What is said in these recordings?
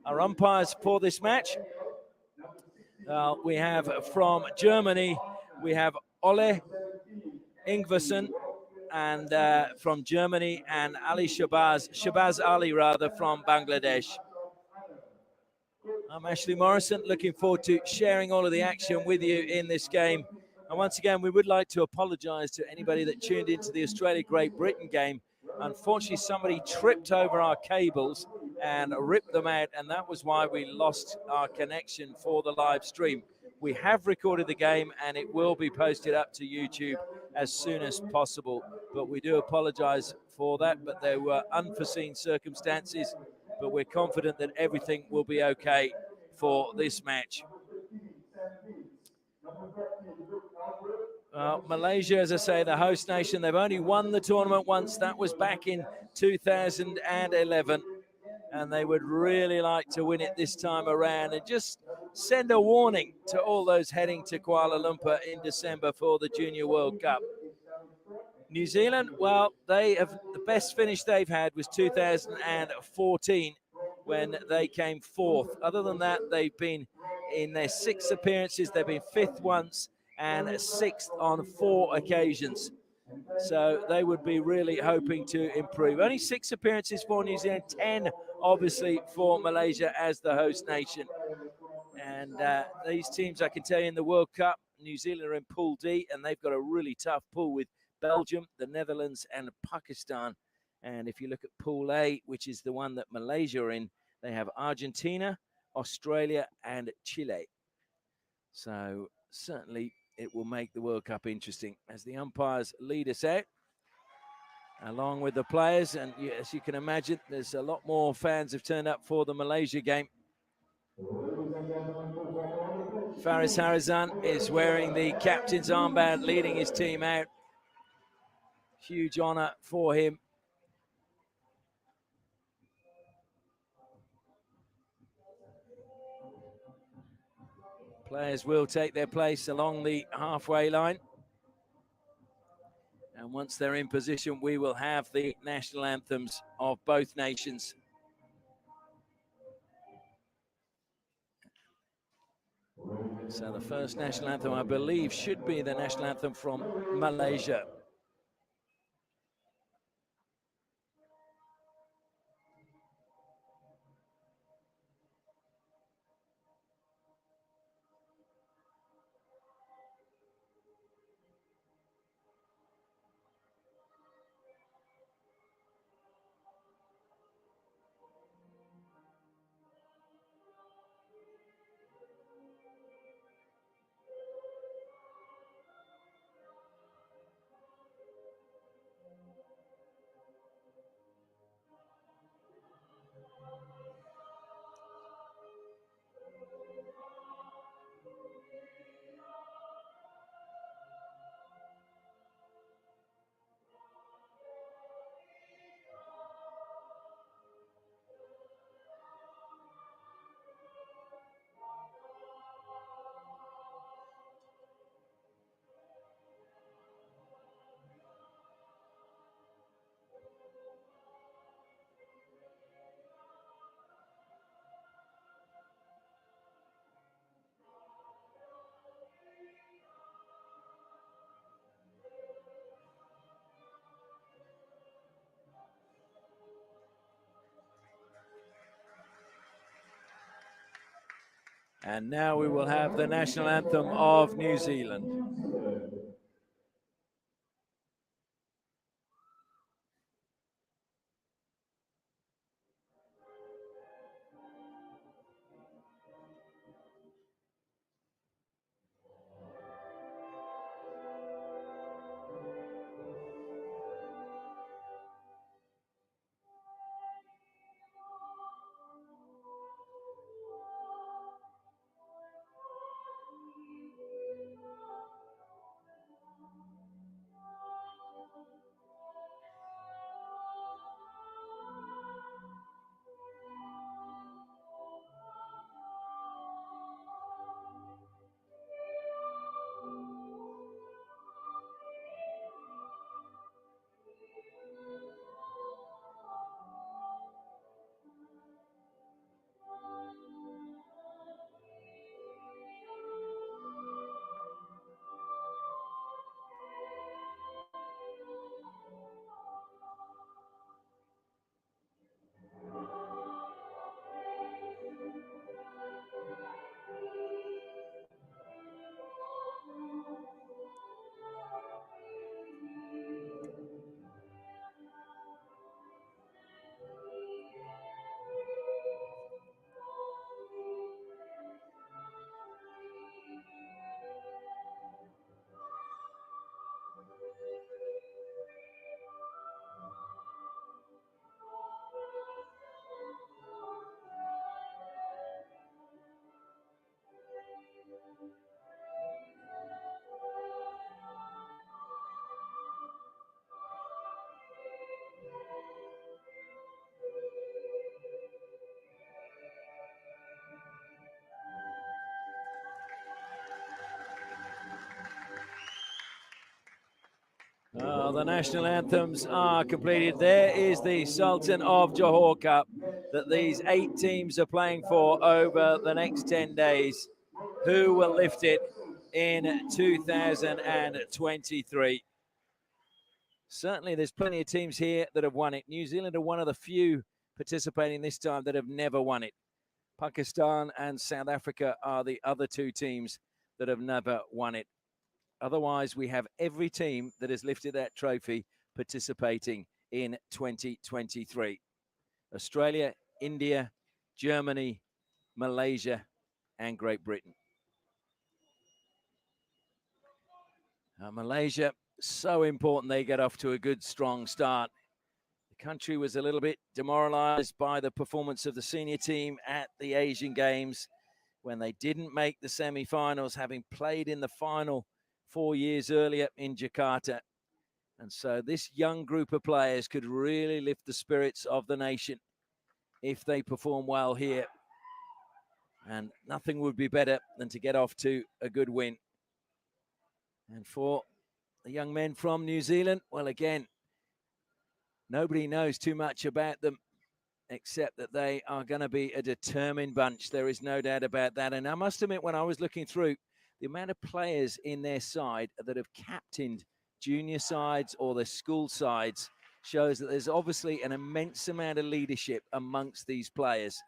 Our umpires for this match, we have from Germany, we have Ole Ingvarsson, and from Germany, and Shabazz Ali rather, from Bangladesh. I'm Ashley Morrison, looking forward to sharing all of the action with you in this game. And once again, we would like to apologise to anybody that tuned into the Australia-Great Britain game. Unfortunately, somebody tripped over our cables and ripped them out, and that was why we lost our connection for the live stream. We have recorded the game, and it will be posted up to YouTube as soon as possible. But we do apologise for that, but there were unforeseen circumstances. But we're confident that everything will be okay for this match. Malaysia, as I say, the host nation, they've only won the tournament once. That was back in 2011. And they would really like to win it this time around and just send a warning to all those heading to Kuala Lumpur in December for the Junior World Cup. New Zealand, well, they have the best finish they've had was 2014 when they came fourth. Other than that, they've been in their 6 appearances, they've been 5th once and 6th on 4 occasions. So they would be really hoping to improve. Only 6 appearances for New Zealand, 10 obviously for Malaysia as the host nation. And these teams, I can tell you, in the World Cup, New Zealand are in Pool D, and they've got a really tough pool with Belgium, the Netherlands, and Pakistan. And if you look at Pool A, which is the one that Malaysia are in, they have Argentina, Australia, and Chile. So certainly it will make the World Cup interesting as the umpires lead us out, along with the players. And as you can imagine, there's a lot more fans have turned up for the Malaysia game. Faris Harizan is wearing the captain's armband, leading his team out. Huge honor for him. Players will take their place along the halfway line. And once they're in position, we will have the national anthems of both nations. So the first national anthem, I believe, should be the national anthem from Malaysia. And now we will have the national anthem of New Zealand. The national anthems are completed. There is the Sultan of Johor Cup that these 8 teams are playing for over the next 10 days. Who will lift it in 2023? Certainly, there's plenty of teams here that have won it. New Zealand are one of the few participating this time that have never won it. Pakistan and South Africa are the other 2 teams that have never won it. Otherwise, we have every team that has lifted that trophy participating in 2023. Australia, India, Germany, Malaysia, and Great Britain. Malaysia, so important they get off to a good, strong start. The country was a little bit demoralized by the performance of the senior team at the Asian Games when they didn't make the semi-finals, having played in the final 4 years earlier in Jakarta. And so this young group of players could really lift the spirits of the nation if they perform well here. And nothing would be better than to get off to a good win. And for the young men from New Zealand, well, again, nobody knows too much about them except that they are going to be a determined bunch. There is no doubt about that. And I must admit, when I was looking through the amount of players in their side that have captained junior sides or their school sides, shows that there's obviously an immense amount of leadership amongst these players.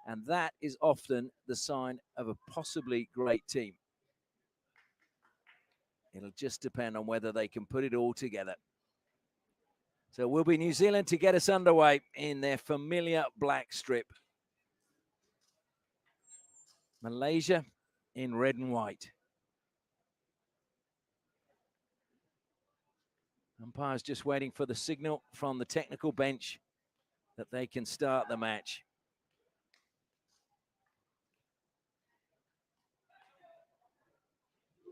And that is often the sign of a possibly great team. It'll just depend on whether they can put it all together. So it will be New Zealand to get us underway in their familiar black strip. Malaysia in red and white. Umpires just waiting for the signal from the technical bench that they can start the match.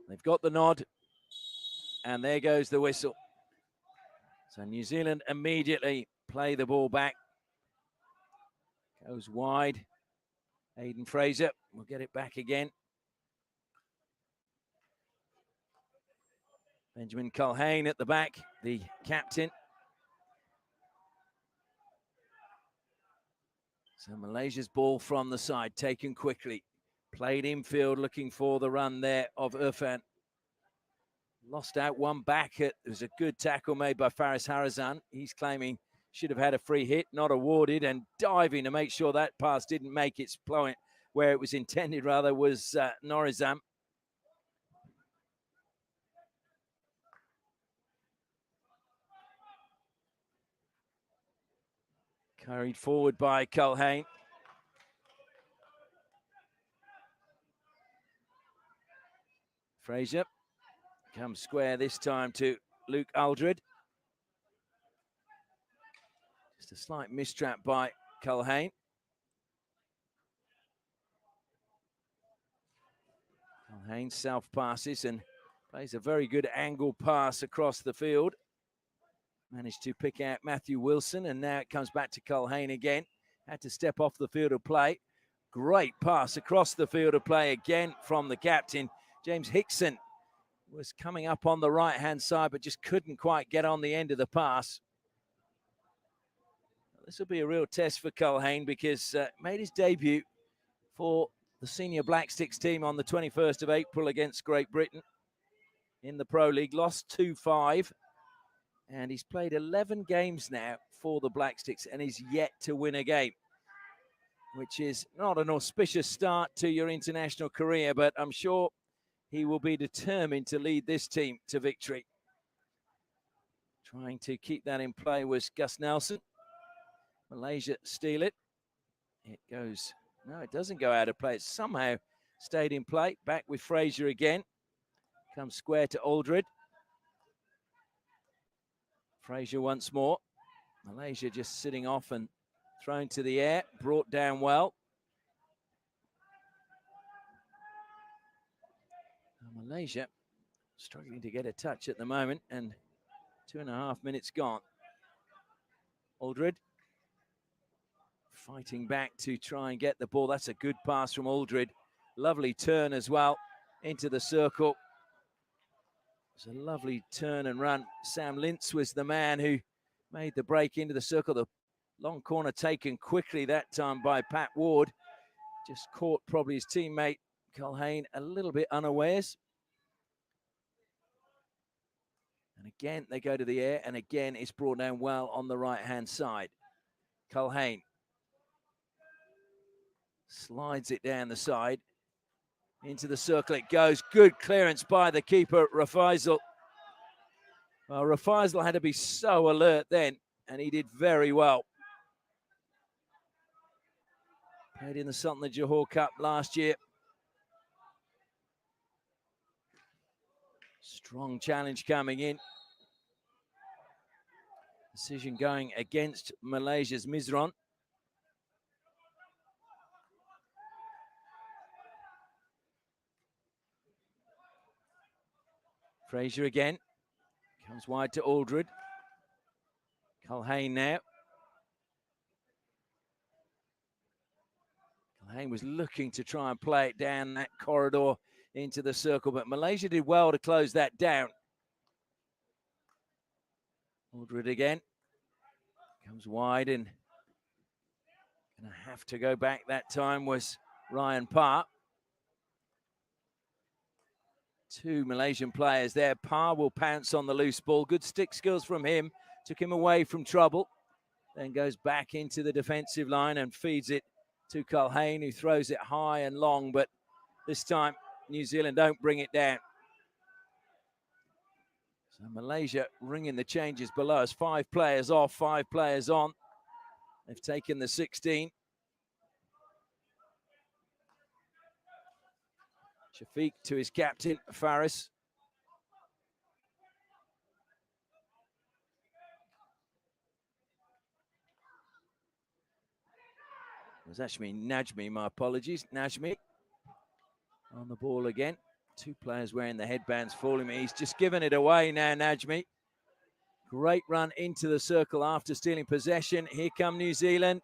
They've got the nod, and there goes the whistle. So New Zealand immediately play the ball back. Goes wide. Aidan Fraser will get it back again. Benjamin Culhane at the back, the captain. So Malaysia's ball from the side, taken quickly. Played infield, looking for the run there of Irfan. Lost out one back. It was a good tackle made by Faris Harazan. He's claiming should have had a free hit, not awarded, and diving to make sure that pass didn't make its point where it was intended, rather, was Norizam. Carried forward by Culhane. Fraser comes square this time to Luke Aldred. Just a slight mistrap by Culhane. Culhane self passes and plays a very good angle pass across the field. Managed to pick out Matthew Wilson, and now it comes back to Culhane again. Had to step off the field of play. Great pass across the field of play again from the captain. James Hickson was coming up on the right-hand side, but just couldn't quite get on the end of the pass. This will be a real test for Culhane, because made his debut for the senior Black Sticks team on the 21st of April against Great Britain in the Pro League. Lost 2-5. And he's played 11 games now for the Black Sticks and is yet to win a game, which is not an auspicious start to your international career, but I'm sure he will be determined to lead this team to victory. Trying to keep that in play was Gus Nelson. Malaysia steal it. It goes, no, it doesn't go out of play. It somehow stayed in play. Back with Fraser again. Comes square to Aldred. Fraser once more. Malaysia just sitting off and thrown to the air, brought down well. Malaysia struggling to get a touch at the moment, and 2.5 minutes gone. Aldred fighting back to try and get the ball. That's a good pass from Aldred. Lovely turn as well into the circle. It was a lovely turn and run. Sam Lintz was the man who made the break into the circle. The long corner taken quickly that time by Pat Ward. Just caught probably his teammate Culhane a little bit unawares. And again, they go to the air, and again, it's brought down well on the right-hand side. Culhane slides it down the side. Into the circle it goes. Good clearance by the keeper, Rafaisal. Well, Rafaisal had to be so alert then, and he did very well. Played in the Sultan of Johor Cup last year. Strong challenge coming in. Decision going against Malaysia's Mizron. Fraser again. Comes wide to Aldred. Culhane now. Culhane was looking to try and play it down that corridor into the circle, but Malaysia did well to close that down. Aldred again. Comes wide and gonna have to go back that time was Ryan Parr. Two Malaysian players there. Parr will pounce on the loose ball. Good stick skills from him. Took him away from trouble. Then goes back into the defensive line and feeds it to Culhane, who throws it high and long, but this time New Zealand don't bring it down. So Malaysia ringing the changes below us. 5 players off, 5 players on. They've taken the 16. Shafiq to his captain, Faris. It was actually Najmi, my apologies. Najmi on the ball again. 2 players wearing the headbands fooling me. He's just given it away now, Najmi. Great run into the circle after stealing possession. Here come New Zealand.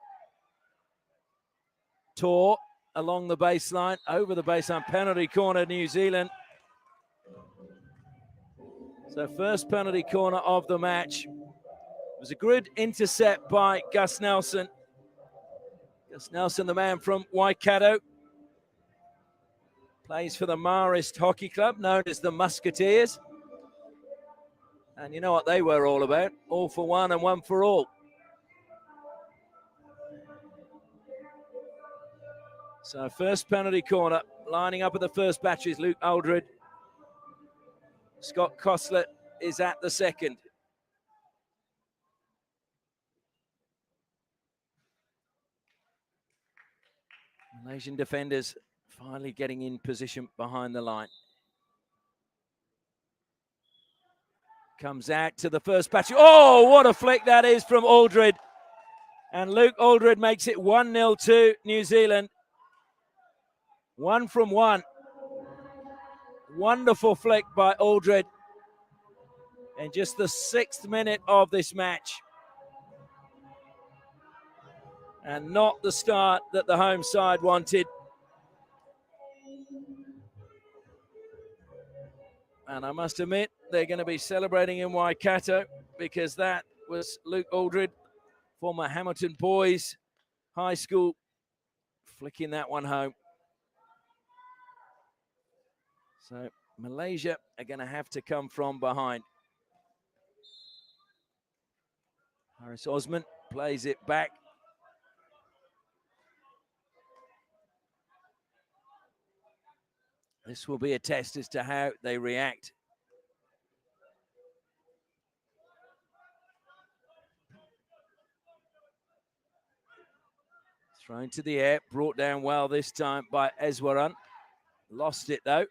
Tor along the baseline, over the baseline, penalty corner, New Zealand. So first penalty corner of the match. It was a good intercept by Gus Nelson. Gus Nelson, the man from Waikato. Plays for the Marist Hockey Club, known as the Musketeers. And you know what they were all about? All for one and one for all. So first penalty corner, lining up at the first battery is Luke Aldred. Scott Coslet is at the second. Malaysian defenders finally getting in position behind the line. Comes out to the first battery. Oh, what a flick that is from Aldred. And Luke Aldred makes it 1-0 to New Zealand. 1 from 1. Wonderful flick by Aldred in just the 6th minute of this match. And not the start that the home side wanted. And I must admit, they're going to be celebrating in Waikato because that was Luke Aldred, former Hamilton Boys High School, flicking that one home. So Malaysia are going to have to come from behind. Harris Osman plays it back. This will be a test as to how they react. Thrown to the air, brought down well this time by Eswaran. Lost it though.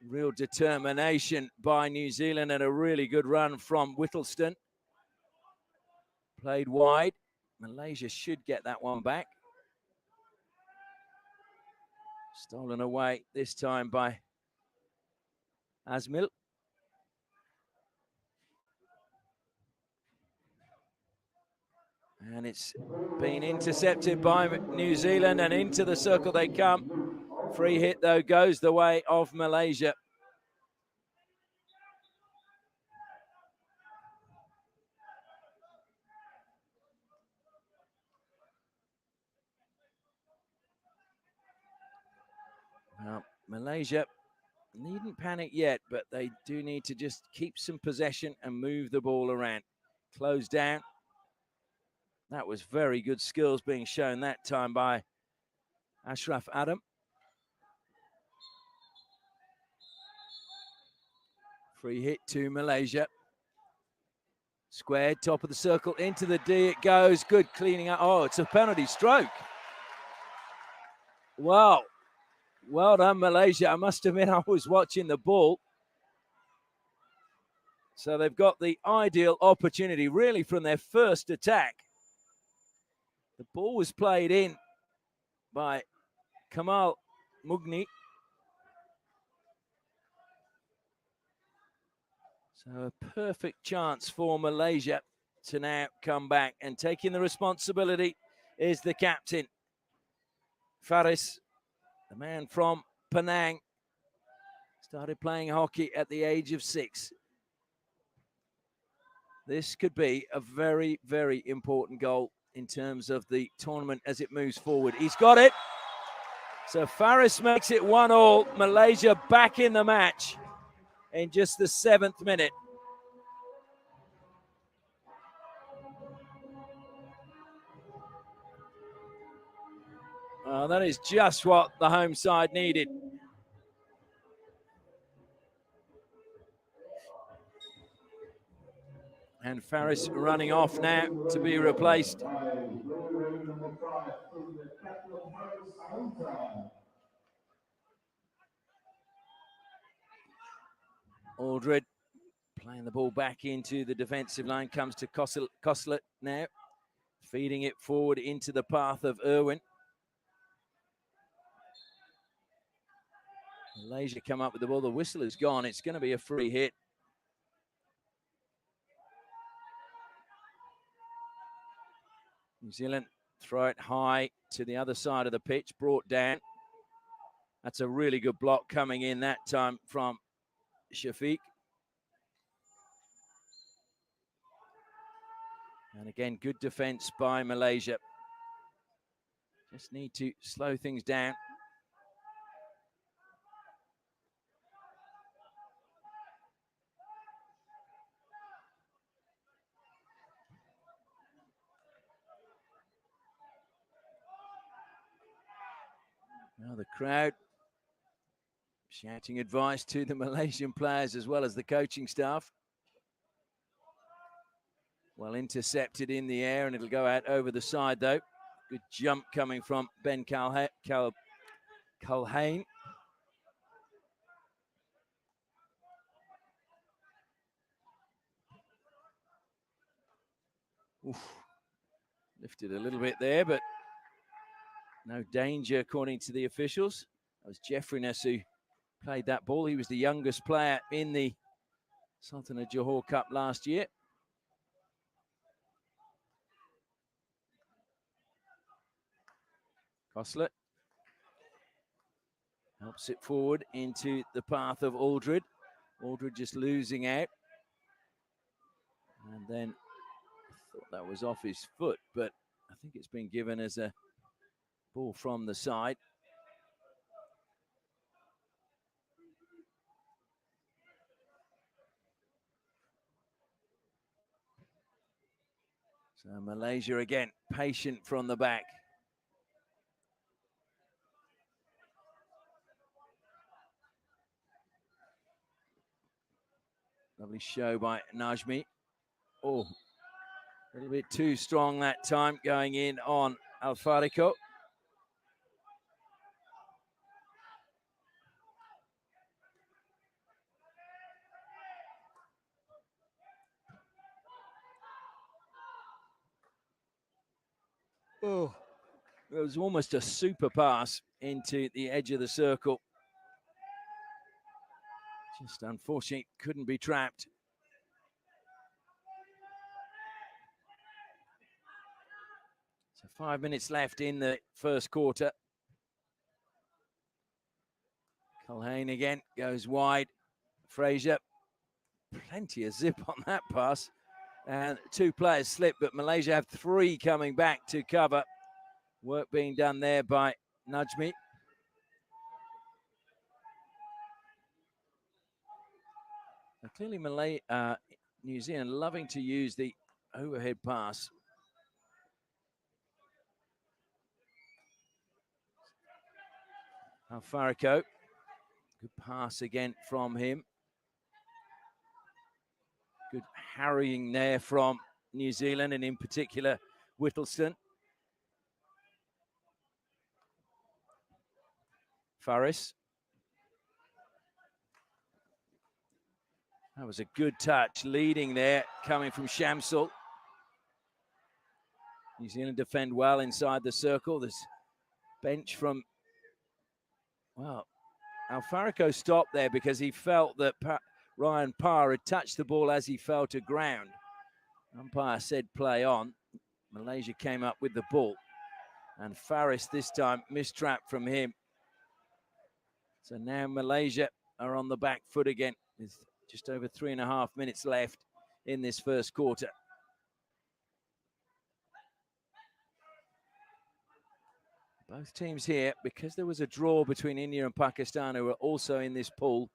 Real determination by New Zealand and a really good run from Whittleston. Played wide. Malaysia should get that one back. Stolen away this time by Asmil. And it's been intercepted by New Zealand and into the circle they come. Free hit though goes the way of Malaysia. Malaysia needn't panic yet, but they do need to just keep some possession and move the ball around. Close down. That was very good skills being shown that time by Ashraf Adam. Free hit to Malaysia. Squared, top of the circle, into the D it goes. Good cleaning up. Oh, it's a penalty stroke. Wow. Well done, Malaysia. I must admit, I was watching the ball. So they've got the ideal opportunity, really, from their first attack. The ball was played in by Kamal Mugni. So a perfect chance for Malaysia to now come back, and taking the responsibility is the captain, Faris, the man from Penang. Started playing hockey at the age of 6. This could be a very, very important goal in terms of the tournament as it moves forward. He's got it. So Faris makes it 1-1. Malaysia back in the match in just the 7th minute. That is just what the home side needed. And Faris running off now to be replaced. Aldred playing the ball back into the defensive line, comes to Koslet now, feeding it forward into the path of Irwin. Malaysia come up with the ball. The whistle is gone. It's going to be a free hit. New Zealand throw it high to the other side of the pitch, brought down. That's a really good block coming in that time from Shafiq. And again, good defense by Malaysia. Just need to slow things down. Now the crowd shouting advice to the Malaysian players as well as the coaching staff. Well intercepted in the air, and it'll go out over the side though. Good jump coming from Ben Culhane. Lifted a little bit there, but no danger according to the officials. That was Jeffriness who played that ball. He was the youngest player in the Sultan of Johor Cup last year. Koslet helps it forward into the path of Aldred. Aldred just losing out. And then I thought that was off his foot, but I think it's been given as a ball from the side. So Malaysia again, patient from the back. Lovely show by Najmi. Oh, a little bit too strong that time going in on Alfarico. Oh, it was almost a super pass into the edge of the circle. Just unfortunately couldn't be trapped. So 5 minutes left in the first quarter. Culhane again goes wide. Fraser, plenty of zip on that pass. And 2 players slip, but Malaysia have 3 coming back to cover. Work being done there by Najmi. Clearly, New Zealand loving to use the overhead pass. Alfarico, good pass again from him. Good harrying there from New Zealand, and in particular, Whittleston. Faris. That was a good touch, leading there, coming from Shamsul. New Zealand defend well inside the circle. This bench from, well, Alfarico stopped there because he felt that Ryan Parr had touched the ball as he fell to ground. Umpire said play on. Malaysia came up with the ball. And Faris this time, mistrap from him. So now Malaysia are on the back foot again. With just over 3.5 minutes left in this first quarter. Both teams here, because there was a draw between India and Pakistan, who are also in this pool,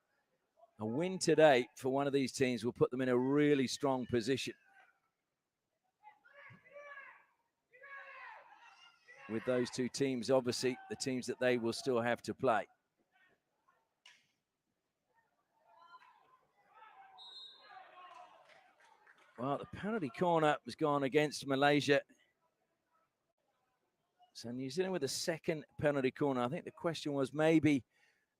a win today for one of these teams will put them in a really strong position. With those two teams, obviously, the teams that they will still have to play. Well, the penalty corner has gone against Malaysia. So New Zealand with a second penalty corner. I think the question was maybe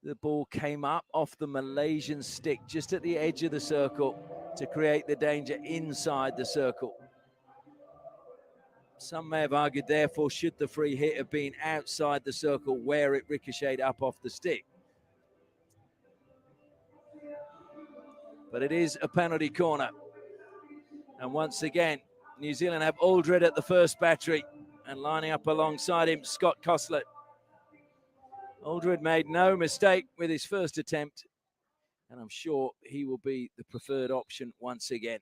the ball came up off the Malaysian stick just at the edge of the circle to create the danger inside the circle. Some may have argued, therefore, should the free hit have been outside the circle where it ricocheted up off the stick. But it is a penalty corner. And once again, New Zealand have Aldred at the first battery, and lining up alongside him, Scott Coslet. Aldred made no mistake with his first attempt, and I'm sure he will be the preferred option once again.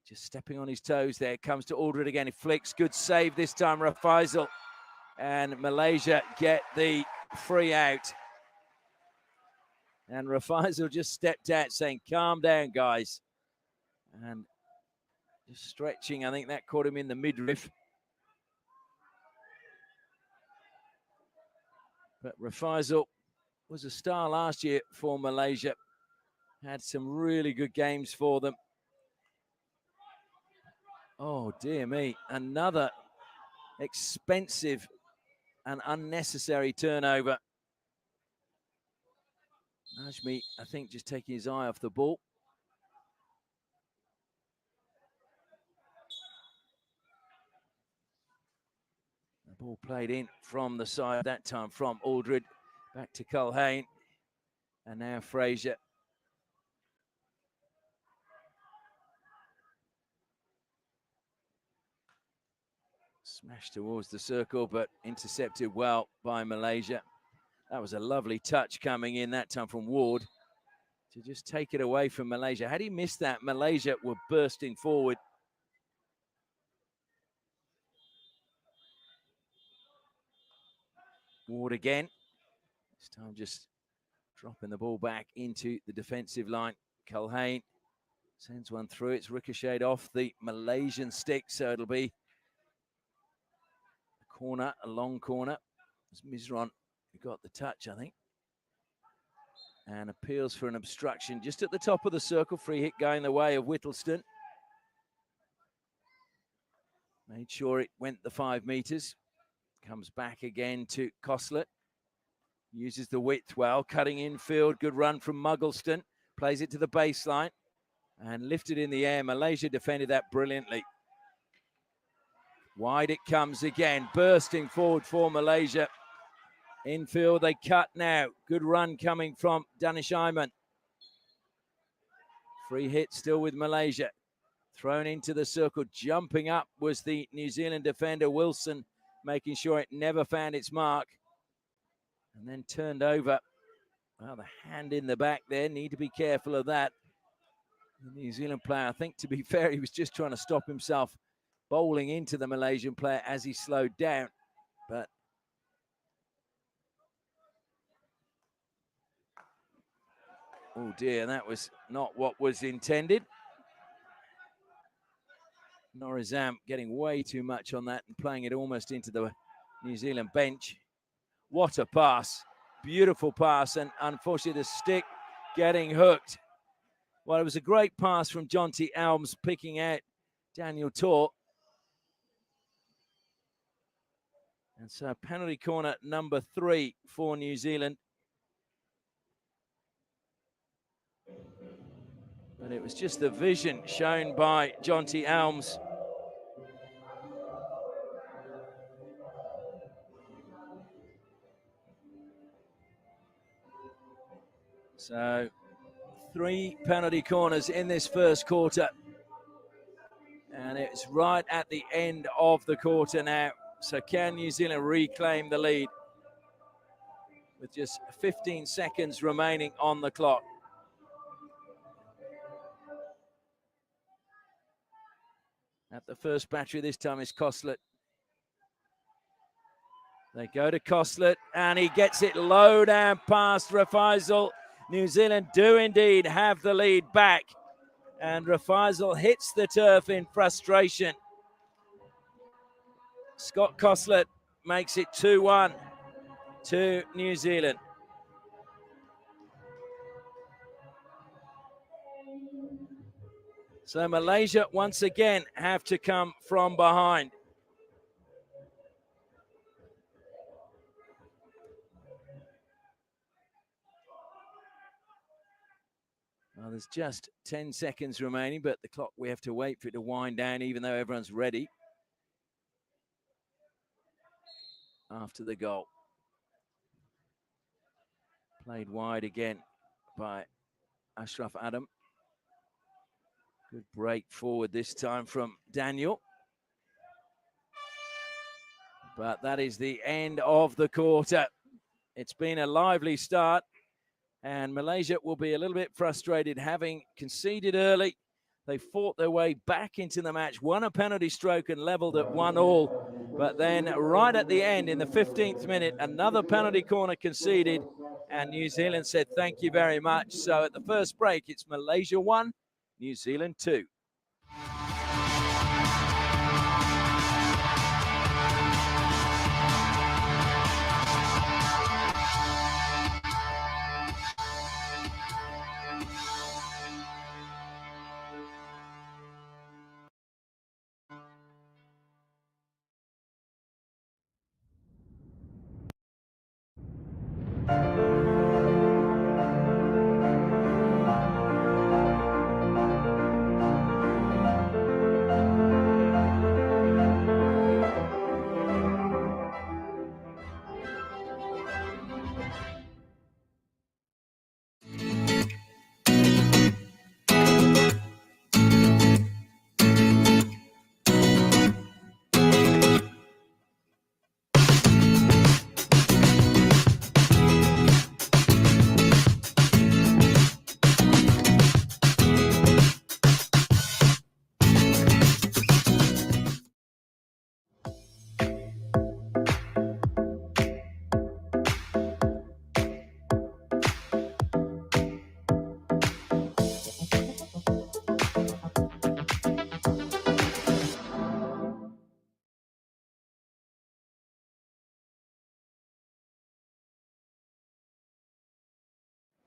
Just stepping on his toes there, comes to Aldred again. He flicks, good save this time, Rafaisal. And Malaysia get the free out. And Rafaisal just stepped out saying, calm down, guys. And just stretching, I think that caught him in the midriff. But Rafaisal was a star last year for Malaysia. Had some really good games for them. Oh, dear me. Another expensive and unnecessary turnover. Najmi, I think, just taking his eye off the ball. The ball played in from the side that time from Aldred. Back to Culhane. And now Fraser. Smashed towards the circle, but intercepted well by Malaysia. That was a lovely touch coming in that time from Ward to just take it away from Malaysia. Had he missed that, Malaysia were bursting forward. Ward again. This time just dropping the ball back into the defensive line. Culhane sends one through. It's ricocheted off the Malaysian stick, so it'll be a corner, a long corner. It's Mizron who got the touch, I think. And appeals for an obstruction just at the top of the circle. Free hit going the way of Whittleston. Made sure it went the 5 meters. Comes back again to Coslet. Uses the width well, cutting infield. Good run from Muggleston. Plays it to the baseline and lifted in the air. Malaysia defended that brilliantly. Wide it comes again, bursting forward for Malaysia. Infield, they cut now. Good run coming from Danish Ayman. Free hit still with Malaysia. Thrown into the circle, jumping up was the New Zealand defender, Wilson, making sure it never found its mark. And then turned over. Well, the hand in the back there, need to be careful of that. The New Zealand player, I think, to be fair, he was just trying to stop himself bowling into the Malaysian player as he slowed down. But Oh dear, that was not what was intended. Norizam getting way too much on that and playing it almost into the New Zealand bench. What a pass. Beautiful pass, and unfortunately the stick getting hooked. Well, it was a great pass from Jonty Elms picking out Daniel Tor. And so penalty corner number 3 for New Zealand. But it was just the vision shown by Jonty Elms. So 3 penalty corners in this first quarter. And it's right at the end of the quarter now. So can New Zealand reclaim the lead with just 15 seconds remaining on the clock? At the first battery this time is Costlet. They go to Costlet, and he gets it low down past Rafaisal. New Zealand do indeed have the lead back, and Rafaisal hits the turf in frustration. Scott Costlet makes it 2-1 to New Zealand. So Malaysia once again have to come from behind. Well, there's just 10 seconds remaining, but the clock, we have to wait for it to wind down, even though everyone's ready after the goal. Played wide again by Ashraf Adam. Good break forward this time from Daniel. But that is the end of the quarter. It's been a lively start, and Malaysia will be a little bit frustrated having conceded early. They fought their way back into the match, won a penalty stroke and levelled at 1-1. But then right at the end, in the 15th minute, another penalty corner conceded, and New Zealand said thank you very much. So at the first break, it's Malaysia 1, New Zealand 2.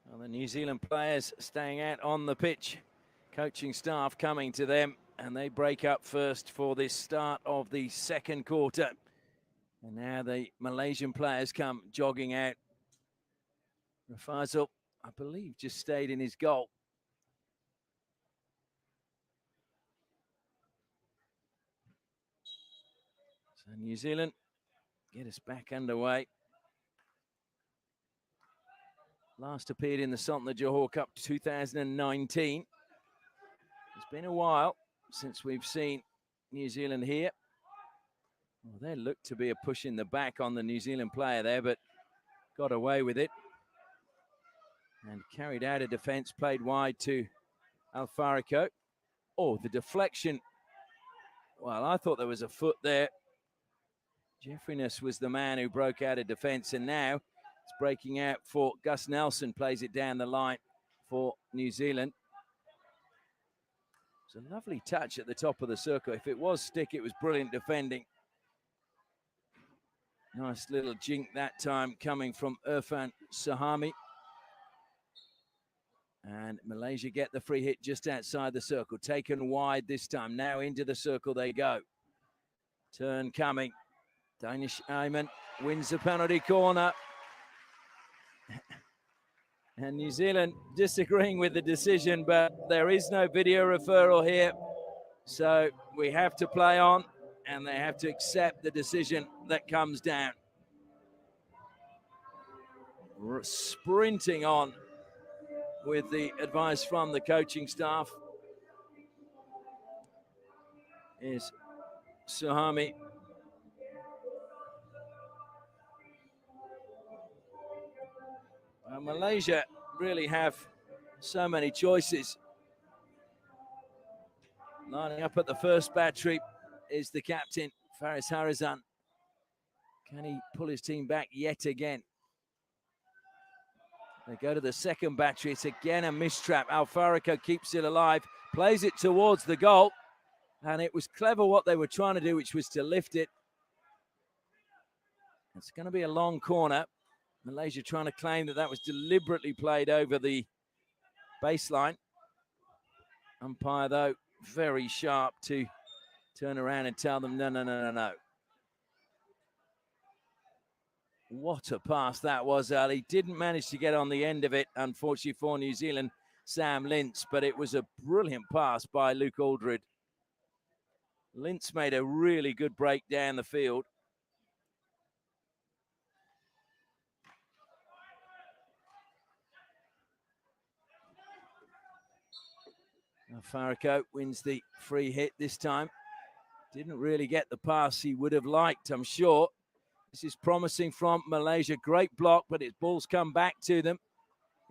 Well, the New Zealand players staying out on the pitch, coaching staff coming to them, and they break up first for this start of the second quarter. And now the Malaysian players come jogging out. Rafaisal, I believe, just stayed in his goal. So New Zealand get us back underway. Last appeared in the Sultan of Johor Cup 2019. It's been a while since we've seen New Zealand here. Well, there looked to be a push in the back on the New Zealand player there, but got away with it. And carried out a defence, played wide to Alfarico. Oh, the deflection. Well, I thought there was a foot there. Jeffriness was the man who broke out of defence, and now it's breaking out for Gus Nelson, plays it down the line for New Zealand. It's a lovely touch at the top of the circle. If it was stick, it was brilliant defending. Nice little jink that time coming from Irfan Sahami. And Malaysia get the free hit just outside the circle. Taken wide this time. Now into the circle they go. Turn coming. Danish Ayman wins the penalty corner. And New Zealand disagreeing with the decision, but there is no video referral here. So we have to play on, and they have to accept the decision that comes down. Sprinting on with the advice from the coaching staff is Suhami. Malaysia really have so many choices. Lining up at the first battery is the captain, Faris Harizan. Can he pull his team back yet again? They go to the second battery. It's again a mistrap. Alfarico keeps it alive, plays it towards the goal. And it was clever what they were trying to do, which was to lift it. It's going to be a long corner. Malaysia trying to claim that that was deliberately played over the baseline. Umpire, though, very sharp to turn around and tell them, no. What a pass that was, Ali. Didn't manage to get on the end of it, unfortunately for New Zealand, Sam Lintz, but it was a brilliant pass by Luke Aldred. Lintz made a really good break down the field. Farico wins the free hit this time. Didn't really get the pass he would have liked, I'm sure. This is promising from Malaysia. Great block, but its balls come back to them.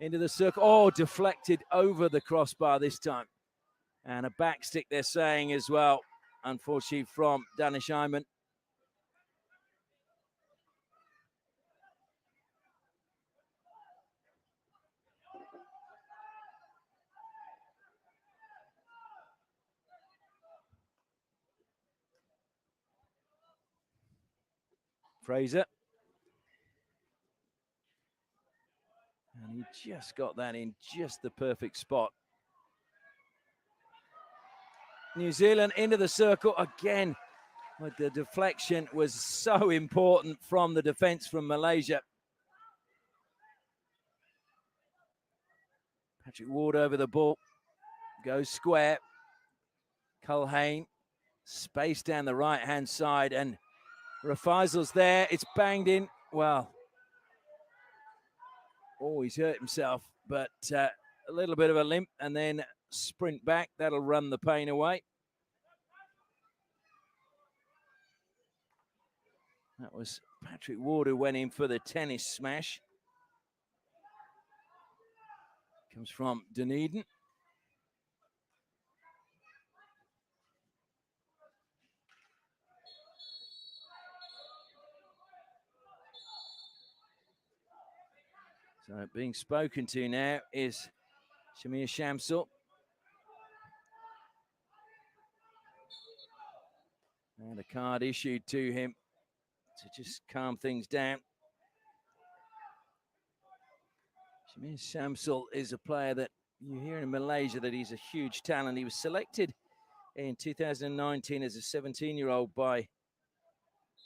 Into the circle. Oh, deflected over the crossbar this time. And a back stick, they're saying as well, unfortunately, from Danish Ayman. Fraser. And he just got that in just the perfect spot. New Zealand into the circle again. But the deflection was so important from the defense from Malaysia. Patrick Ward over the ball. Goes square. Culhane. Space down the right-hand side. And Rafaisel's there. It's banged in. Well, oh, he's hurt himself. But a little bit of a limp and then sprint back. That'll run the pain away. That was Patrick Ward who went in for the tennis smash. Comes from Dunedin. So being spoken to now is Shamir Shamsul. And a card issued to him to just calm things down. Shamir Shamsul is a player that you hear in Malaysia that he's a huge talent. He was selected in 2019 as a 17-year-old by,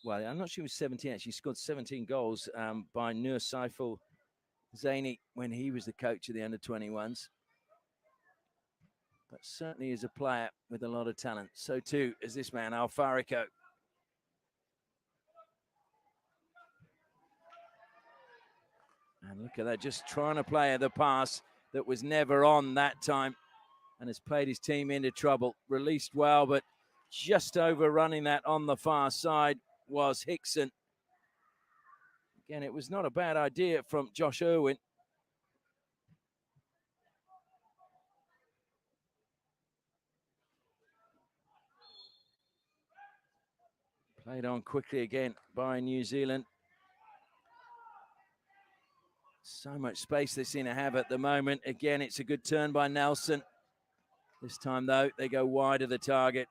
well, I'm not sure he was 17, actually. He scored 17 goals by Nur Saiful Zaini when he was the coach of the under-21s. But certainly is a player with a lot of talent. So too is this man, Alfarico. And look at that, just trying to play the pass that was never on that time and has played his team into trouble. Released well, but just overrunning that on the far side was Hickson. Again, it was not a bad idea from Josh Irwin. Played on quickly again by New Zealand. So much space they seem to have at the moment. Again, it's a good turn by Nelson. This time, though, they go wide of the target.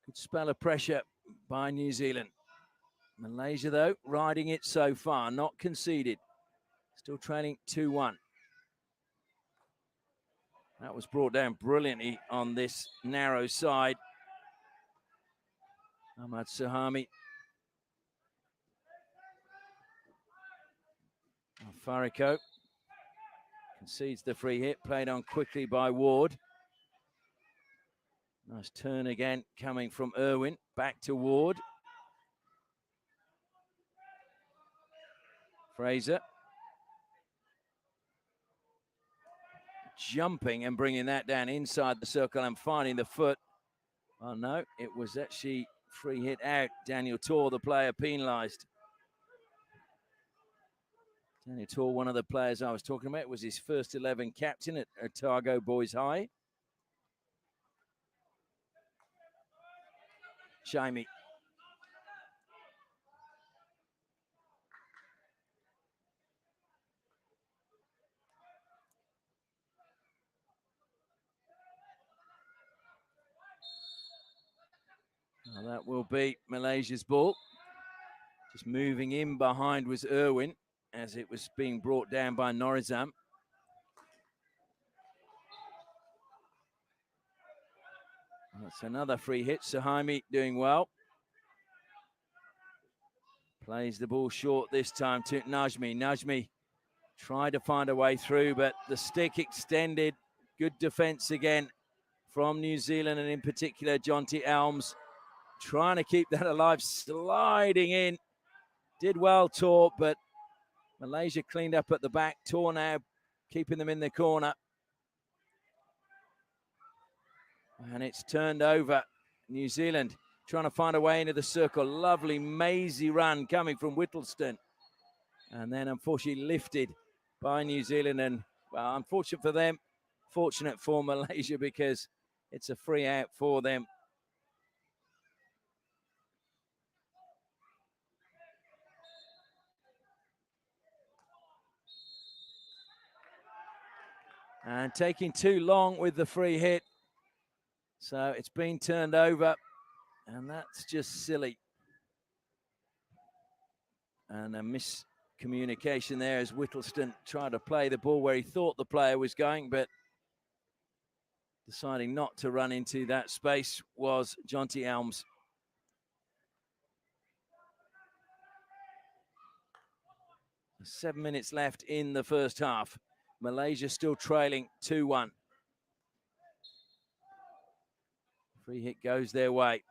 Good spell of pressure by New Zealand. Malaysia, though, riding it so far, not conceded. Still trailing 2-1. That was brought down brilliantly on this narrow side. Ahmad Suhaimi. Fariko concedes the free hit, played on quickly by Ward. Nice turn again coming from Irwin, back to Ward. Fraser. Jumping and bringing that down inside the circle and finding the foot. Oh no, it was actually free hit out. Daniel Tor, the player, penalised. Daniel Tor, one of the players I was talking about, was his first 11 captain at Otago Boys High. Jamie. Well, that will be Malaysia's ball. Just moving in behind was Irwin as it was being brought down by Norizam. That's another free hit. Suhaimi doing well. Plays the ball short this time to Najmi. Najmi tried to find a way through, but the stick extended. Good defense again from New Zealand, and in particular, Jonty Elms trying to keep that alive, sliding in. Did well, Tor, but Malaysia cleaned up at the back. Tor now keeping them in the corner. And it's turned over. New Zealand trying to find a way into the circle. Lovely mazy run coming from Whittleston. And then unfortunately lifted by New Zealand. And well, unfortunate for them, fortunate for Malaysia because it's a free out for them. And taking too long with the free hit. So it's been turned over. And that's just silly. And a miscommunication there as Whittleston tried to play the ball where he thought the player was going, but deciding not to run into that space was Jonty Elms. There's 7 minutes left in the first half. Malaysia still trailing 2-1. Free hit goes their way.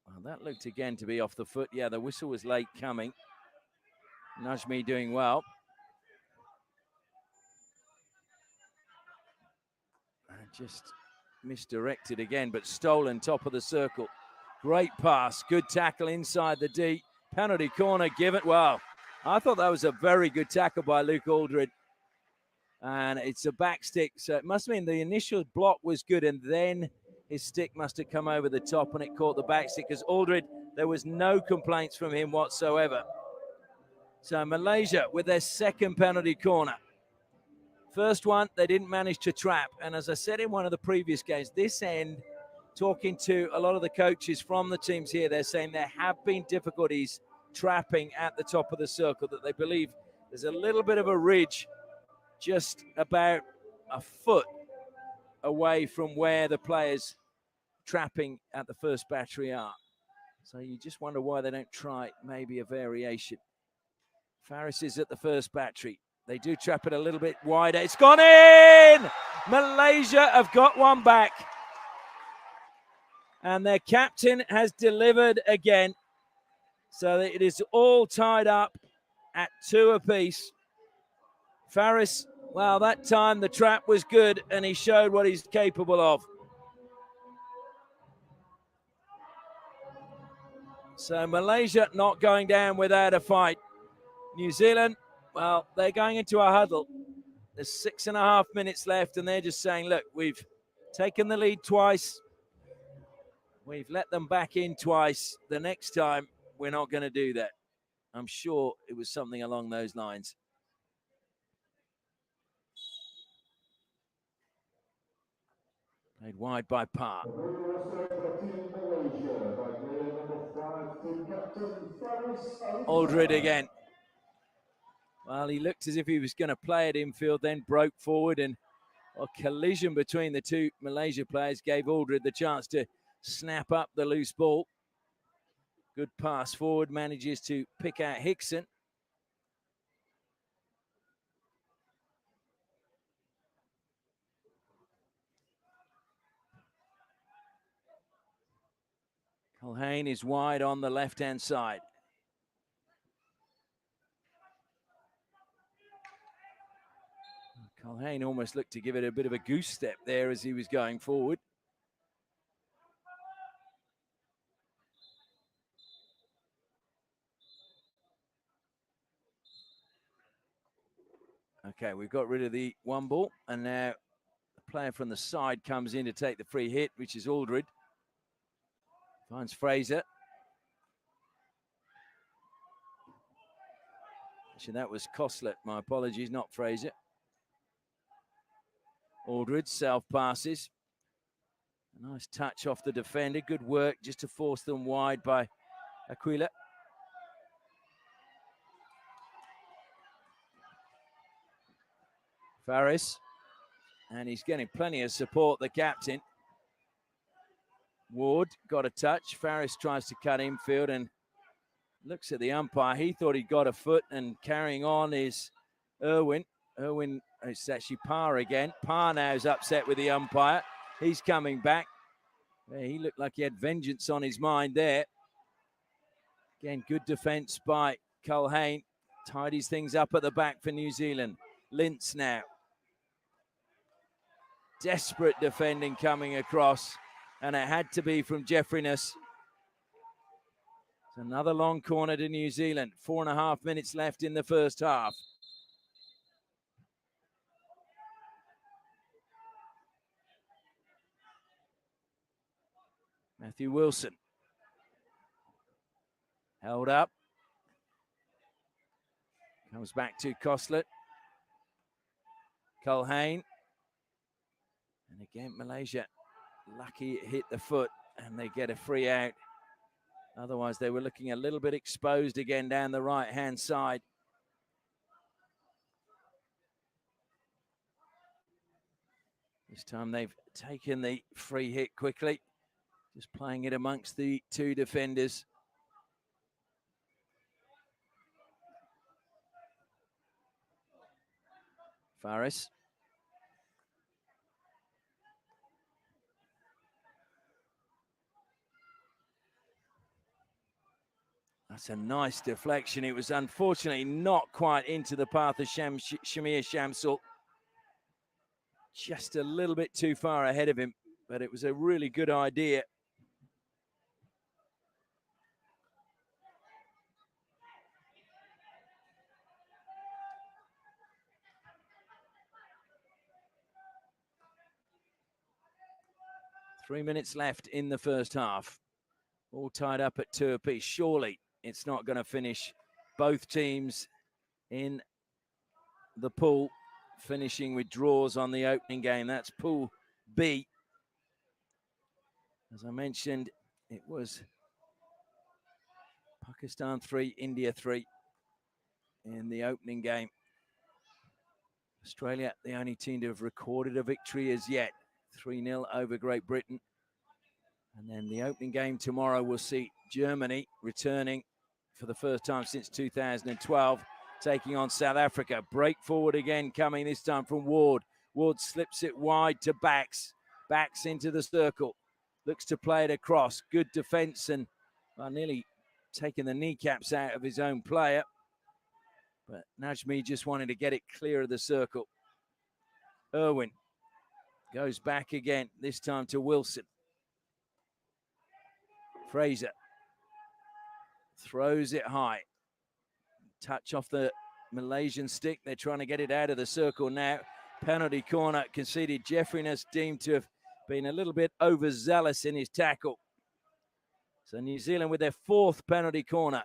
Well, that looked again to be off the foot. Yeah, the whistle was late coming. Najmi doing well. And just misdirected again, but stolen top of the circle. Great pass, good tackle inside the D. Penalty corner given. Wow, I thought that was a very good tackle by Luke Aldred. And it's a back stick, so it must mean the initial block was good, and then his stick must have come over the top and it caught the back stick, because Aldred, there was no complaints from him whatsoever. So Malaysia with their second penalty corner. First one, they didn't manage to trap. And as I said in one of the previous games, this end, talking to a lot of the coaches from the teams here, they're saying there have been difficulties trapping at the top of the circle, that they believe there's a little bit of a ridge just about a foot away from where the players trapping at the first battery are. So you just wonder why they don't try maybe a variation. Faris is at the first battery. They do trap it a little bit wider. It's gone in! Malaysia have got one back. And their captain has delivered again. So it is all tied up at 2 apiece. Faris, well, that time the trap was good and he showed what he's capable of. So Malaysia not going down without a fight. New Zealand, well, they're going into a huddle. There's 6.5 minutes left and they're just saying, look, we've taken the lead twice. We've let them back in twice. The next time we're not going to do that. I'm sure it was something along those lines. Played wide by Parr. Aldred again. Well, he looked as if he was going to play it infield, then broke forward, and a collision between the two Malaysia players gave Aldred the chance to snap up the loose ball. Good pass forward, manages to pick out Hickson. Culhane is wide on the left-hand side. Culhane almost looked to give it a bit of a goose step there as he was going forward. Okay, we've got rid of the one ball, and now the player from the side comes in to take the free hit, which is Aldred. Finds Fraser. Actually, that was Coslet. My apologies, not Fraser. Aldred self-passes. A nice touch off the defender. Good work just to force them wide by Aquila. Faris. And he's getting plenty of support, the captain. Ward got a touch. Faris tries to cut infield and looks at the umpire. He thought he got a foot, and carrying on is Irwin. Irwin, it's actually Parr again. Parr now is upset with the umpire. He's coming back. Yeah, he looked like he had vengeance on his mind there. Again, good defence by Culhane. Tidies things up at the back for New Zealand. Lintz now. Desperate defending coming across, and it had to be from Jeffriness. It's another long corner to New Zealand. 4.5 minutes left in the first half. Matthew Wilson. Held up. Comes back to Coslet. Culhane. And again, Malaysia lucky it hit the foot and they get a free out. Otherwise, they were looking a little bit exposed again down the right-hand side. This time they've taken the free hit quickly. Just playing it amongst the two defenders. Faris. That's a nice deflection. It was unfortunately not quite into the path of Shamir Shamsul. Just a little bit too far ahead of him, but it was a really good idea. Three minutes left in the first half. All tied up at 2 apiece. Surely it's not going to finish. Both teams in the pool finishing with draws on the opening game. That's Pool B. As I mentioned, it was Pakistan 3, India 3 in the opening game. Australia, the only team to have recorded a victory as yet. 3-0 over Great Britain. And then the opening game tomorrow will see Germany returning for the first time since 2012, taking on South Africa. Break forward again coming this time from Ward. Ward slips it wide to Backs. Backs into the circle. Looks to play it across. Good defence and nearly taking the kneecaps out of his own player. But Najmi just wanted to get it clear of the circle. Irwin goes back again, this time to Wilson. Fraser throws it high. Touch off the Malaysian stick. They're trying to get it out of the circle now. Penalty corner conceded. Jeffriness deemed to have been a little bit overzealous in his tackle. So New Zealand with their 4th penalty corner.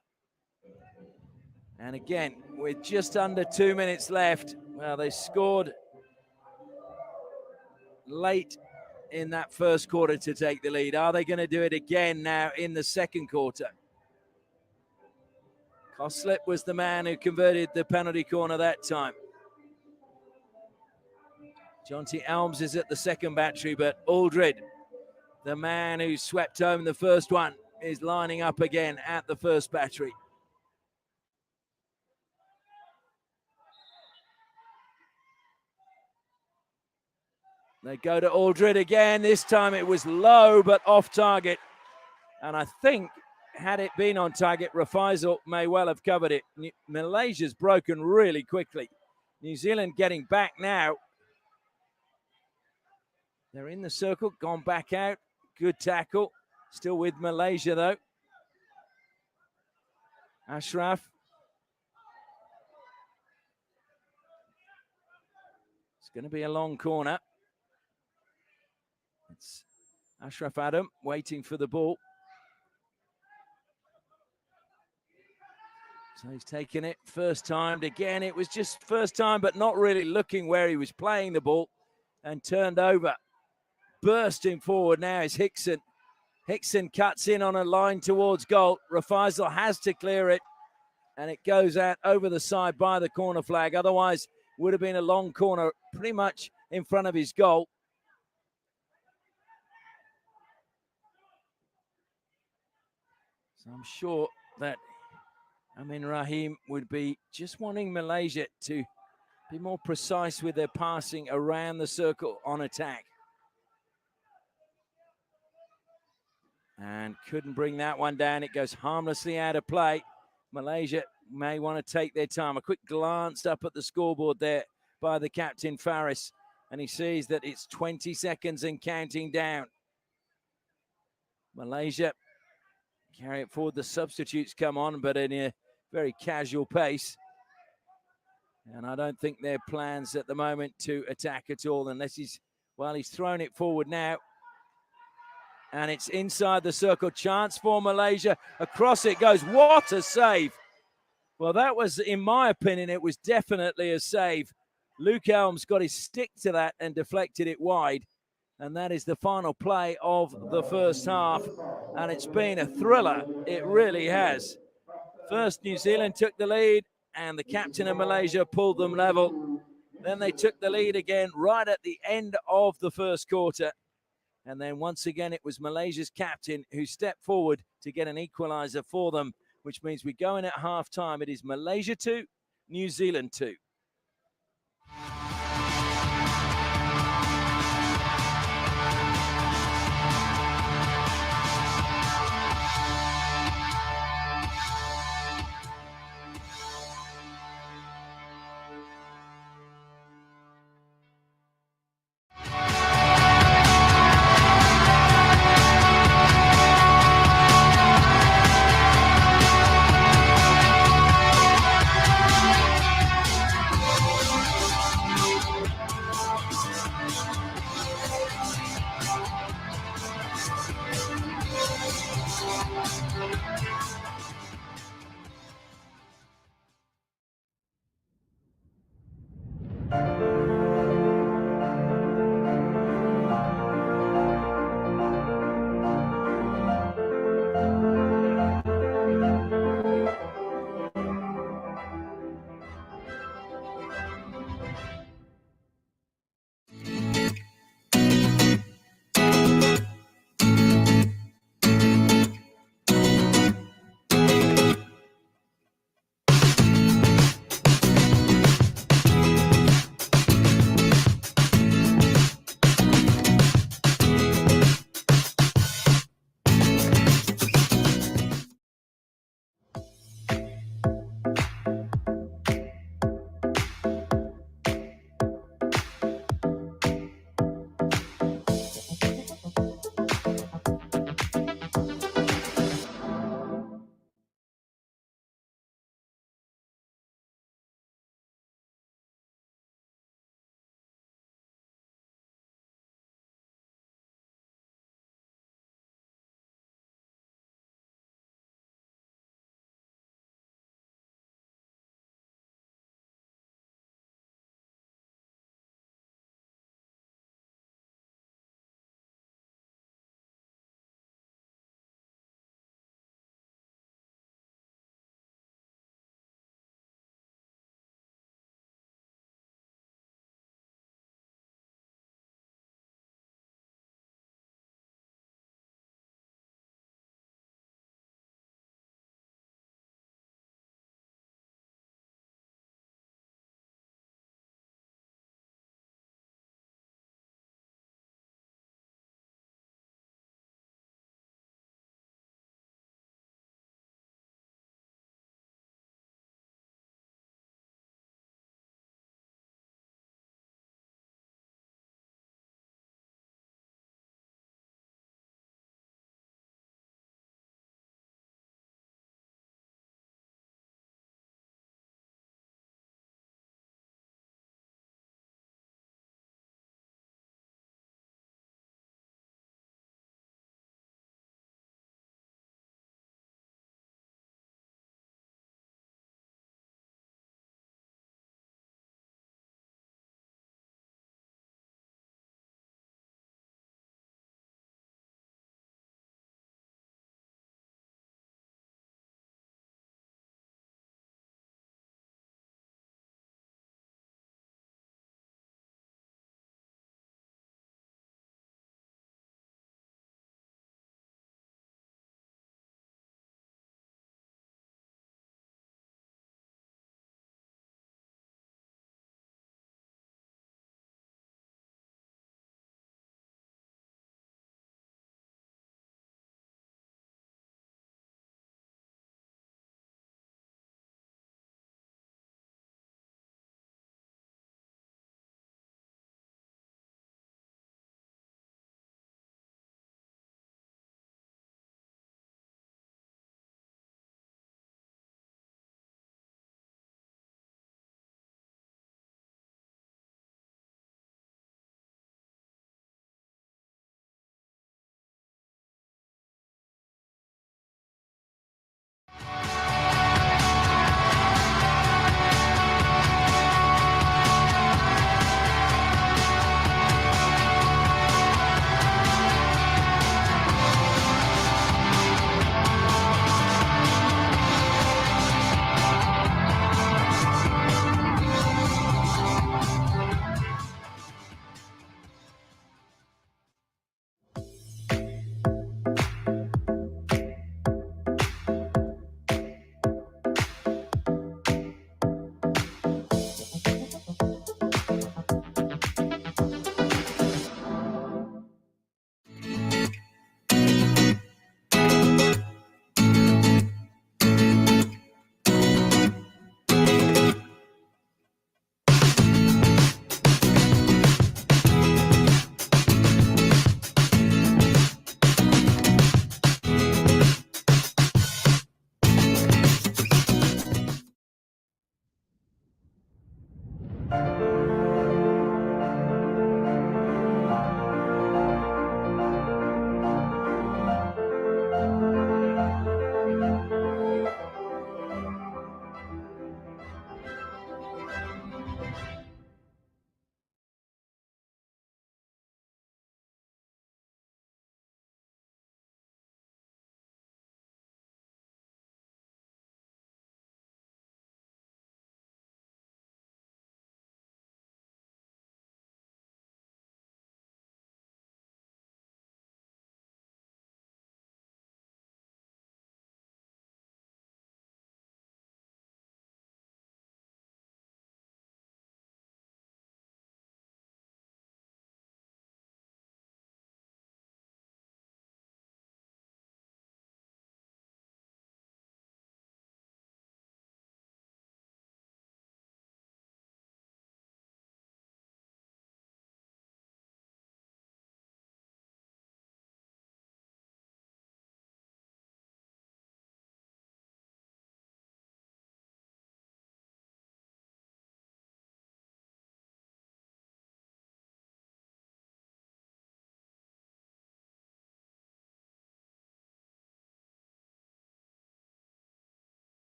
And again, with just under 2 minutes left, well, they scored late in that first quarter to take the lead. Are they going to do it again now in the second quarter? Koslip was the man who converted the penalty corner that time. Jonty Elms is at the second battery, but Aldred, the man who swept home the first one, is lining up again at the first battery. They go to Aldred again. This time it was low, but off target. And I think, had it been on target, Rafaisal may well have covered it. Malaysia's broken really quickly. New Zealand getting back now. They're in the circle, gone back out. Good tackle. Still with Malaysia, though. Ashraf. It's going to be a long corner. It's Ashraf Adam waiting for the ball. So he's taken it first time. Again, it was just first time, but not really looking where he was playing the ball and turned over. Bursting forward now is Hickson. Hickson cuts in on a line towards goal. Rafaisal has to clear it, and it goes out over the side by the corner flag. Otherwise, would have been a long corner pretty much in front of his goal. So I'm sure that Amin Rahim would be just wanting Malaysia to be more precise with their passing around the circle on attack. And couldn't bring that one down. It goes harmlessly out of play. Malaysia may want to take their time. A quick glance up at the scoreboard there by the captain, Faris, and he sees that it's 20 seconds and counting down. Malaysia carry it forward. The substitutes come on, but in a very casual pace. And I don't think their plans at the moment to attack at all, unless he's thrown it forward now. And it's inside the circle. Chance for Malaysia. Across it goes. What a save. Well, that was, in my opinion, it was definitely a save. Luke Elms got his stick to that and deflected it wide. And that is the final play of the first half. And it's been a thriller. It really has. First, New Zealand took the lead, and the captain of Malaysia pulled them level. Then they took the lead again right at the end of the first quarter. And then once again, it was Malaysia's captain who stepped forward to get an equaliser for them, which means we go in at half-time. It is Malaysia 2, New Zealand 2.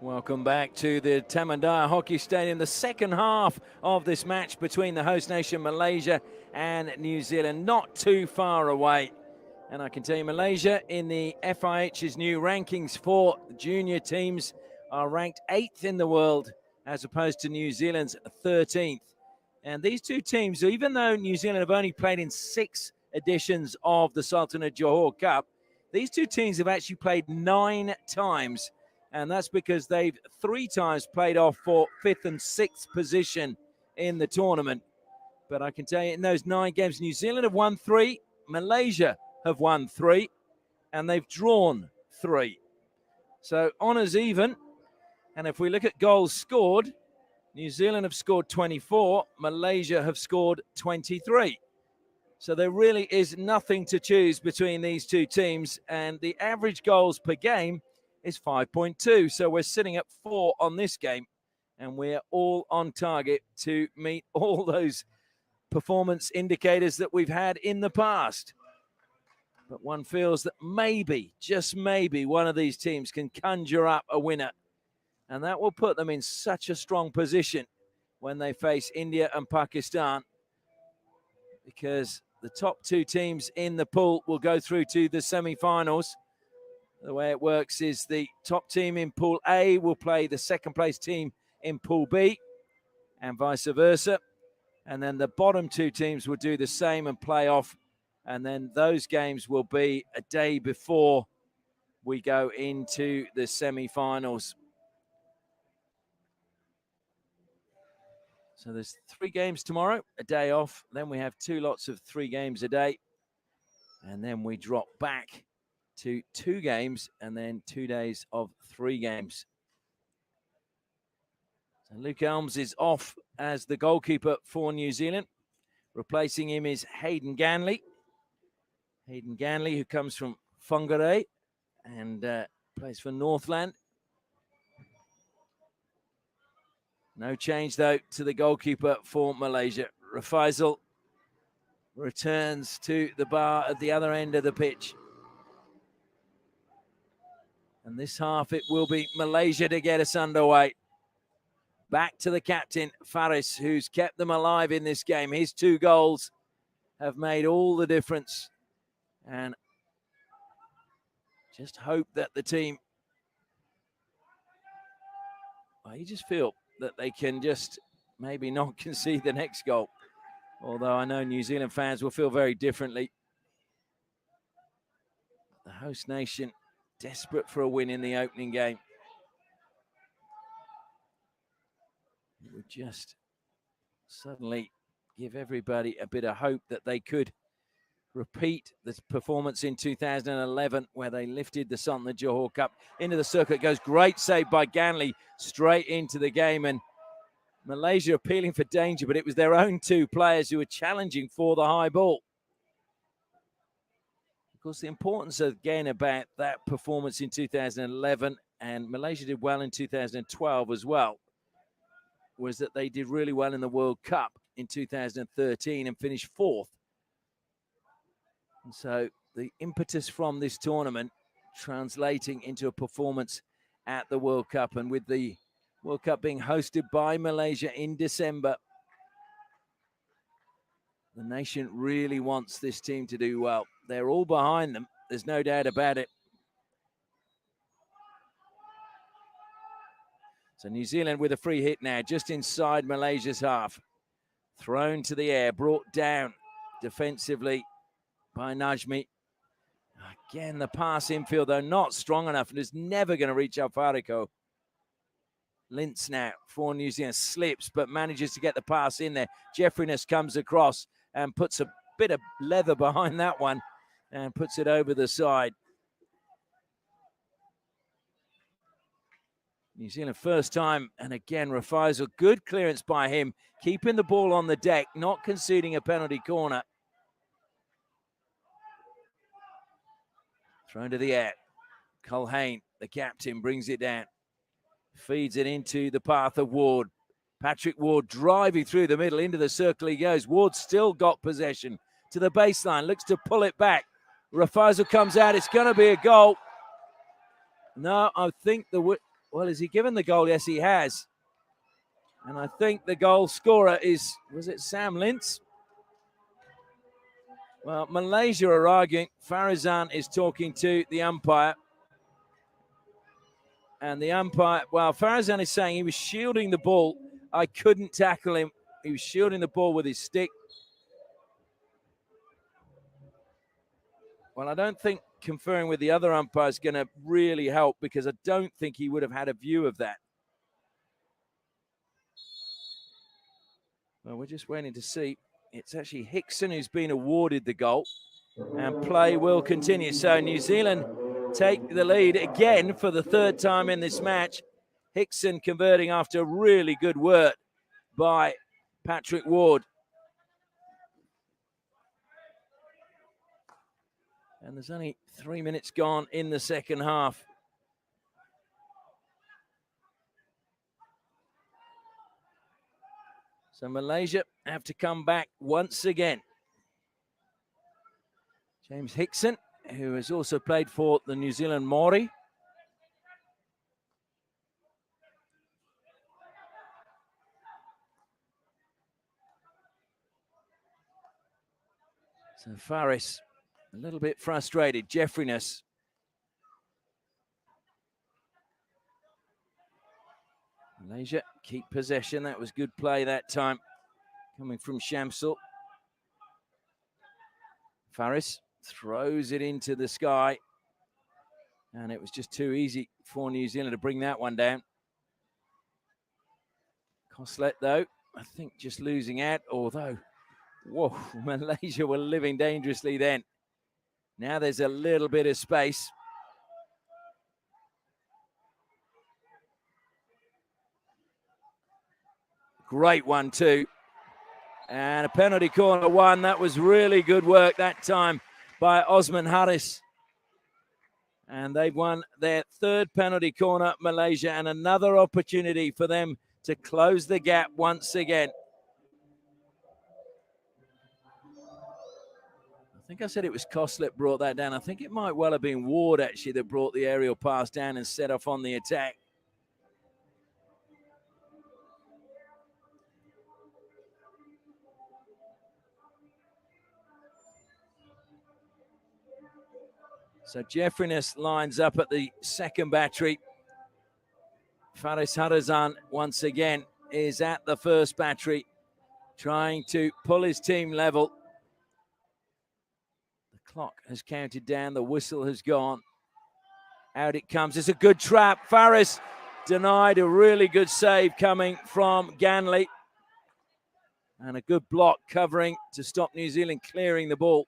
Welcome back to the Tamandaya Hockey Stadium. The second half of this match between the host nation Malaysia and New Zealand, not too far away. And I can tell you, Malaysia in the FIH's new rankings for junior teams are ranked 8th in the world as opposed to New Zealand's 13th. And these two teams, even though New Zealand have only played in 6 editions of the Sultan of Johor Cup, these two teams have actually played 9 times. And that's because they've 3 times played off for 5th and 6th position in the tournament. But I can tell you, in those 9 games, New Zealand have won 3, Malaysia have won 3, and they've drawn 3. So honours even. And if we look at goals scored, New Zealand have scored 24, Malaysia have scored 23. So there really is nothing to choose between these two teams, and the average goals per game is 5.2. So we're sitting at 4 on this game, and we're all on target to meet all those performance indicators that we've had in the past. But one feels that maybe, just maybe, one of these teams can conjure up a winner, and that will put them in such a strong position when they face India and Pakistan, because the top 2 teams in the pool will go through to the semi-finals. The way it works is the top team in Pool A will play the second-place team in Pool B, and vice versa. And then the bottom 2 teams will do the same and play off. And then those games will be a day before we go into the semi-finals. So there's 3 games tomorrow, a day off. Then we have 2 lots of 3 games a day. And then we drop back to 2 games and then 2 days of 3 games. So Luke Elms is off as the goalkeeper for New Zealand. Replacing him is Hayden Ganley. Hayden Ganley, who comes from Whangarei and plays for Northland. No change, though, to the goalkeeper for Malaysia. Rafaisal returns to the bar at the other end of the pitch. And this half, it will be Malaysia to get us underway. Back to the captain, Faris, who's kept them alive in this game. His 2 goals have made all the difference. And just hope that the team, well, you just feel that they can just maybe not concede the next goal. Although I know New Zealand fans will feel very differently. The host nation desperate for a win in the opening game. It would just suddenly give everybody a bit of hope that they could repeat the performance in 2011 where they lifted the Sultan of Johor Cup into the circle. It goes, great save by Ganley, straight into the game. And Malaysia appealing for danger, but it was their own 2 players who were challenging for the high ball. Of course, the importance again about that performance in 2011, and Malaysia did well in 2012 as well, was that they did really well in the World Cup in 2013 and finished 4th. And so the impetus from this tournament translating into a performance at the World Cup, and with the World Cup being hosted by Malaysia in December, the nation really wants this team to do well. They're all behind them. There's no doubt about it. So New Zealand with a free hit now, just inside Malaysia's half. Thrown to the air, brought down defensively by Najmi. Again, the pass infield, though, not strong enough, and is never going to reach Alfarico. Lintz now for New Zealand, slips, but manages to get the pass in there. Jeffriness comes across and puts a bit of leather behind that one and puts it over the side. New Zealand first time, and again, Rafaisal, good clearance by him, keeping the ball on the deck, not conceding a penalty corner. Thrown to the air. Culhane, the captain, brings it down. Feeds it into the path of Ward. Patrick Ward driving through the middle, into the circle he goes. Ward still got possession to the baseline, looks to pull it back. Rafaisal comes out, it's going to be a goal. No, I think Well, has he given the goal? Yes, he has. And I think the goal scorer was it Sam Lintz? Well, Malaysia are arguing. Farizan is talking to the umpire. And the umpire, well, Farizan is saying he was shielding the ball. I couldn't tackle him. He was shielding the ball with his stick. Well, I don't think conferring with the other umpire is going to really help, because I don't think he would have had a view of that. Well, we're just waiting to see. It's actually Hickson who's been awarded the goal, and play will continue. So New Zealand take the lead again for the third time in this match. Hickson converting after really good work by Patrick Ward. And there's only 3 minutes gone in the second half. So Malaysia have to come back once again. James Hickson, who has also played for the New Zealand Māori. So Faris, a little bit frustrated. Jeffriness. Malaysia keep possession. That was good play that time, coming from Shamsul. Faris throws it into the sky, and it was just too easy for New Zealand to bring that one down. Coslet, though, I think just losing out, although, whoa, Malaysia were living dangerously then. Now there's a little bit of space. Great one, too. And a penalty corner one. That was really good work that time by Osman Haris. And they've won their third penalty corner, Malaysia, and another opportunity for them to close the gap once again. I think I said it was Coslet brought that down. I think it might well have been Ward, actually, that brought the aerial pass down and set off on the attack. So Jeffriness lines up at the second battery. Faris Harazan, once again, is at the first battery, trying to pull his team level. The clock has counted down. The whistle has gone. Out it comes. It's a good trap. Faris denied. A really good save coming from Ganley. And a good block covering to stop New Zealand clearing the ball.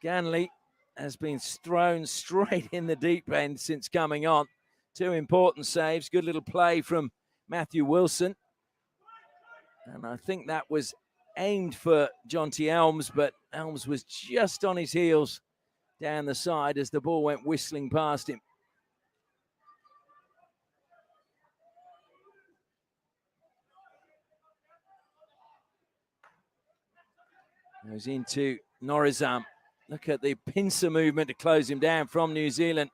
Ganley has been thrown straight in the deep end since coming on. Two important saves. Good little play from Matthew Wilson. And I think that was aimed for Jonty Elms, but Elms was just on his heels down the side as the ball went whistling past him. Goes into Norizam. Look at the pincer movement to close him down from New Zealand.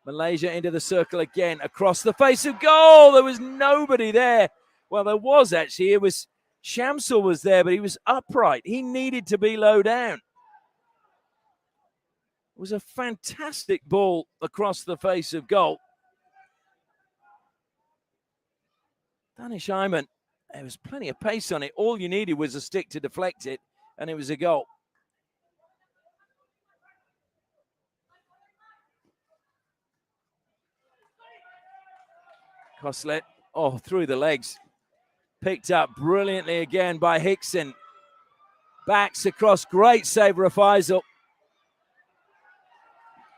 Malaysia into the circle again, across the face of goal. There was nobody there. Well, there was actually. It was Shamsul was there, but he was upright. He needed to be low down. It was a fantastic ball across the face of goal. Danish Ayman, there was plenty of pace on it. All you needed was a stick to deflect it, and it was a goal. Coslet, oh, through the legs. Picked up brilliantly again by Hickson. Backs across, great save, Faisal.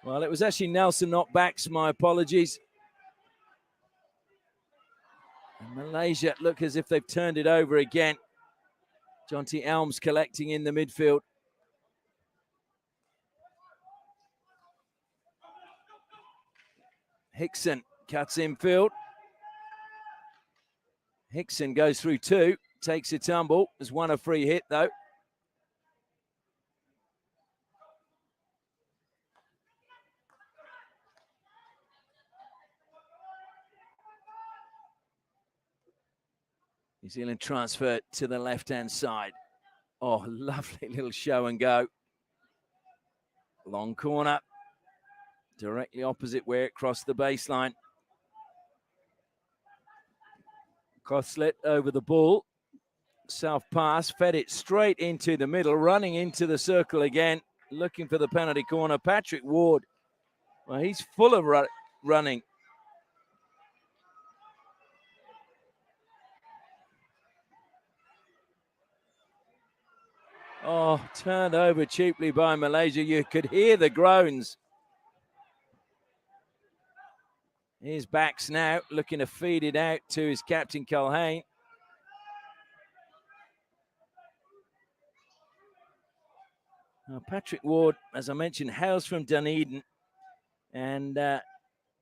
Well, it was actually Nelson, not backs, my apologies. And Malaysia look as if they've turned it over again. Jonty Elms collecting in the midfield. Hickson cuts infield. Hickson goes through two, takes a tumble. Has won a free hit, though. New Zealand transfer to the left-hand side. Oh, lovely little show and go. Long corner, directly opposite where it crossed the baseline. Koslet over the ball. South pass, fed it straight into the middle, running into the circle again, looking for the penalty corner. Patrick Ward, well, he's full of running. Oh, turned over cheaply by Malaysia. You could hear the groans. Here's Bax now, looking to feed it out to his captain, Culhane. Now, Patrick Ward, as I mentioned, hails from Dunedin. And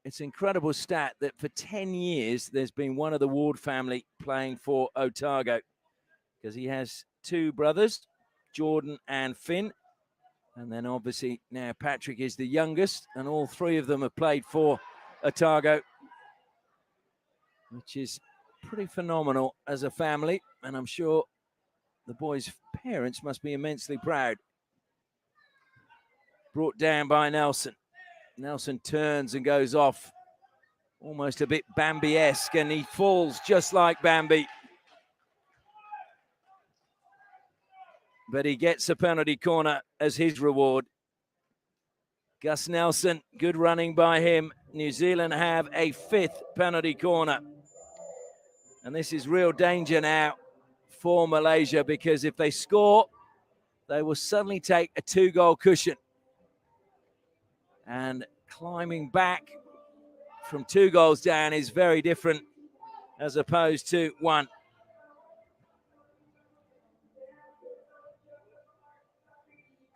it's an incredible stat that for 10 years, there's been one of the Ward family playing for Otago, because he has two brothers, Jordan and Finn. And then obviously now Patrick is the youngest, and all three of them have played for Otago, which is pretty phenomenal as a family. And I'm sure the boys' parents must be immensely proud. Brought down by Nelson. Nelson turns and goes off, almost a bit Bambi-esque, and he falls just like Bambi. But he gets a penalty corner as his reward. Gus Nelson, good running by him. New Zealand have a fifth penalty corner. And this is real danger now for Malaysia, because if they score, they will suddenly take a 2-goal cushion. And climbing back from 2 goals down is very different as opposed to 1.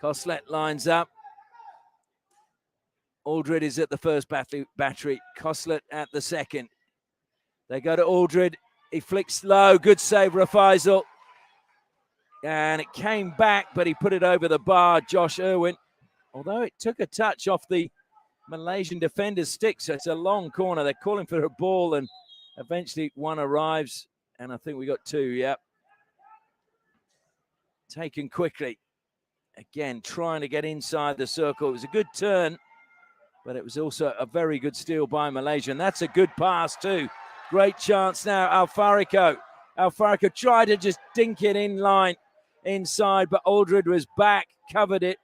Koslet lines up. Aldred is at the first battery. Koslet at the second. They go to Aldred. He flicks low. Good save, Rafaisal. And it came back, but he put it over the bar, Josh Irwin. Although it took a touch off the Malaysian defender's stick, so it's a long corner. They're calling for a ball, and eventually one arrives. And I think we got 2, yep. Taken quickly. Again, trying to get inside the circle. It was a good turn, but it was also a very good steal by Malaysia. And that's a good pass too. Great chance now, Alfarico. Alfarico tried to just dink it in line inside, but Aldred was back, covered it,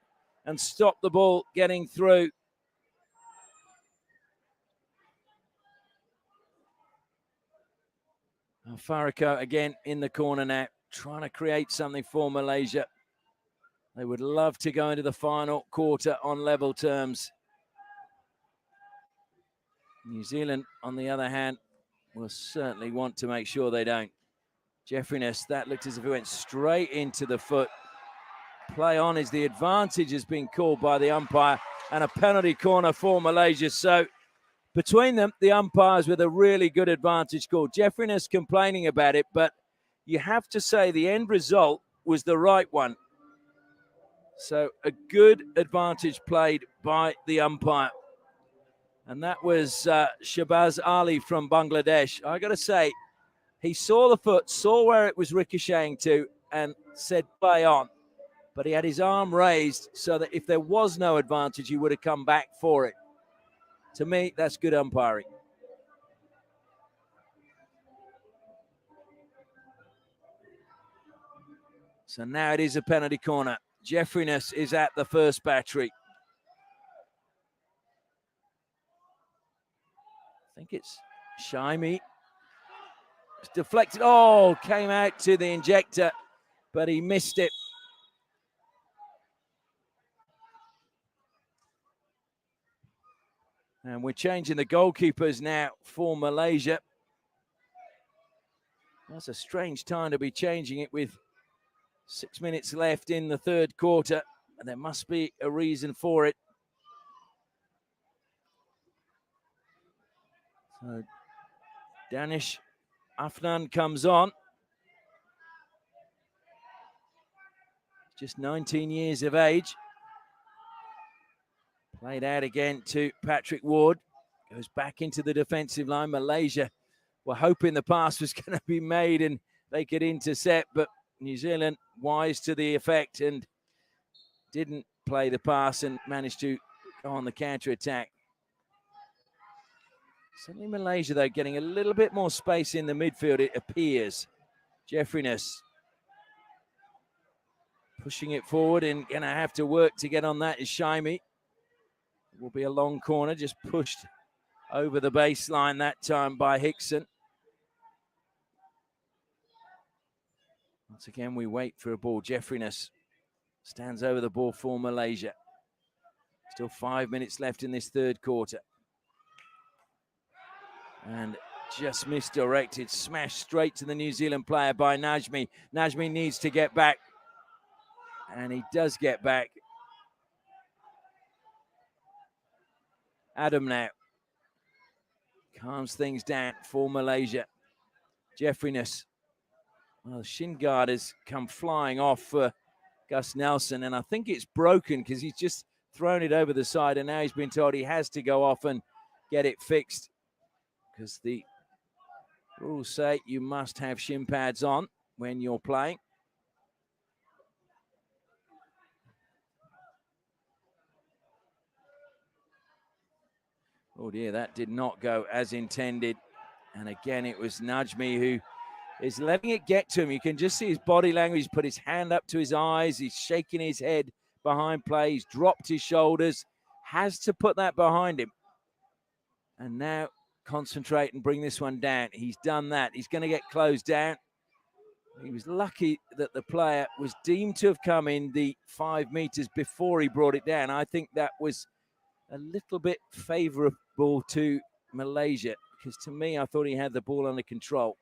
and stopped the ball getting through. Alfarico again in the corner now, trying to create something for Malaysia. They would love to go into the final quarter on level terms. New Zealand, on the other hand, will certainly want to make sure they don't. Jeffriness, that looked as if it went straight into the foot. Play on is the advantage has been called by the umpire, and a penalty corner for Malaysia. So between them, the umpires with a really good advantage call. Jeffriness complaining about it, but you have to say the end result was the right one. So a good advantage played by the umpire. And that was Shahbaz Ali from Bangladesh. I got to say, he saw the foot, saw where it was ricocheting to, and said play on. But he had his arm raised so that if there was no advantage, he would have come back for it. To me, that's good umpiring. So now it is a penalty corner. Jeffriness is at the first battery. I think it's Shaimi. It's deflected. Oh, came out to the injector, but he missed it. And we're changing the goalkeepers now for Malaysia. That's a strange time to be changing it with 6 minutes left in the third quarter. And there must be a reason for it. So Danish Afnan comes on. Just 19 years of age. Played out again to Patrick Ward. Goes back into the defensive line. Malaysia were hoping the pass was going to be made and they could intercept, but New Zealand wise to the effect and didn't play the pass and managed to go on the counter-attack. Certainly Malaysia, though, getting a little bit more space in the midfield, it appears. Jeffriness pushing it forward and going to have to work to get on that is Shaimi. It will be a long corner, just pushed over the baseline that time by Hickson. Once again, we wait for a ball. Jeffriness stands over the ball for Malaysia. Still 5 minutes left in this third quarter. And just misdirected, smashed straight to the New Zealand player by Najmi. Najmi needs to get back. And he does get back. Adam now calms things down for Malaysia. Jeffriness. Well, shin guard has come flying off for Gus Nelson, and I think it's broken because he's just thrown it over the side, and now he's been told he has to go off and get it fixed because the rules say you must have shin pads on when you're playing. Oh dear, that did not go as intended. And again, it was Najmi who is letting it get to him. You can just see his body language. He's put his hand up to his eyes. He's shaking his head behind play. He's dropped his shoulders. Has to put that behind him. And now concentrate and bring this one down. He's done that. He's going to get closed down. He was lucky that the player was deemed to have come in the 5 meters before he brought it down. I think that was a little bit favourable to Malaysia, because to me, I thought he had the ball under control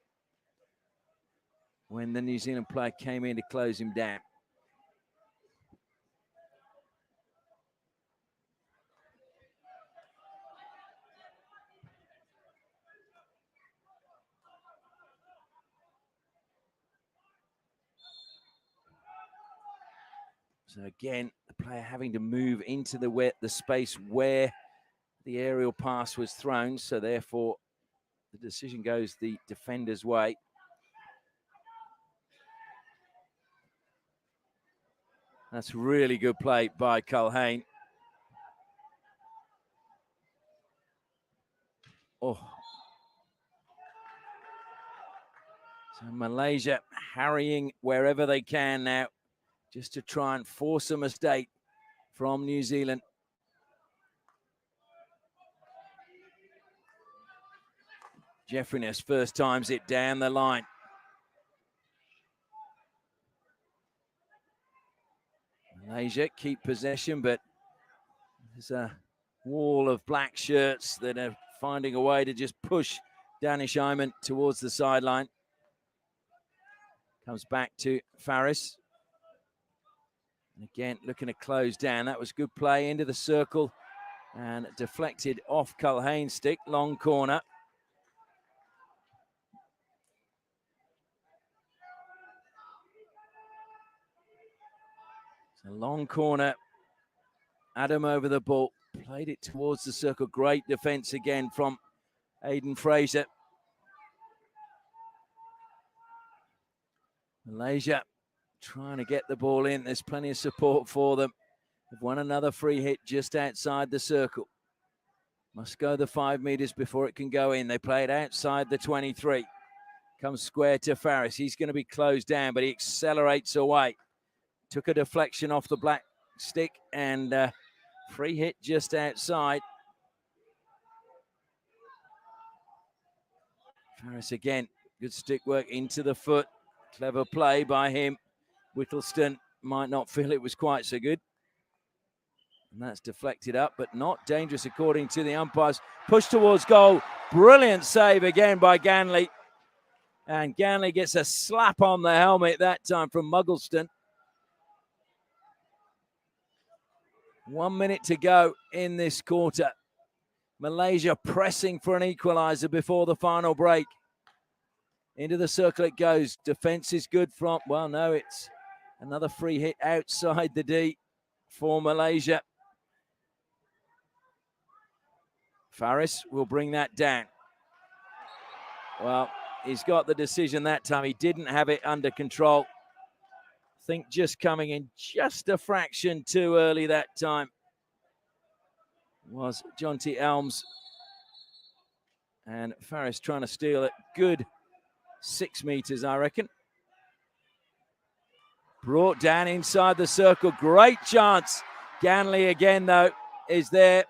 when the New Zealand player came in to close him down. So again, the player having to move into the space where the aerial pass was thrown. So therefore, the decision goes the defender's way. That's really good play by Culhane. Oh. So Malaysia harrying wherever they can now, just to try and force a mistake from New Zealand. Jeffriness first times it down the line. Malaysia keep possession, but there's a wall of black shirts that are finding a way to just push Danish Ayman towards the sideline. Comes back to Faris. And again, looking to close down. That was good play into the circle and deflected off Culhane's stick. Long corner. It's a long corner. Adam over the ball. Played it towards the circle. Great defense again from Aiden Fraser. Malaysia trying to get the ball in. There's plenty of support for them. They've won another free hit just outside the circle. Must go the 5 meters before it can go in. They play it outside the 23. Comes square to Faris. He's going to be closed down, but he accelerates away. Took a deflection off the black stick and free hit just outside. Faris again. Good stick work into the foot. Clever play by him. Whittleston might not feel it was quite so good. And that's deflected up, but not dangerous according to the umpires. Push towards goal. Brilliant save again by Ganley. And Ganley gets a slap on the helmet that time from Muggleston. 1 minute to go in this quarter. Malaysia pressing for an equaliser before the final break. Into the circle it goes. Defence is good from, well, no, it's another free hit outside the D for Malaysia. Faris will bring that down. Well, he's got the decision that time. He didn't have it under control. I think just coming in just a fraction too early that time was Jonty Elms. And Faris trying to steal it. Good 6 meters, I reckon. Brought down inside the circle. Great chance. Ganley again, though, is there.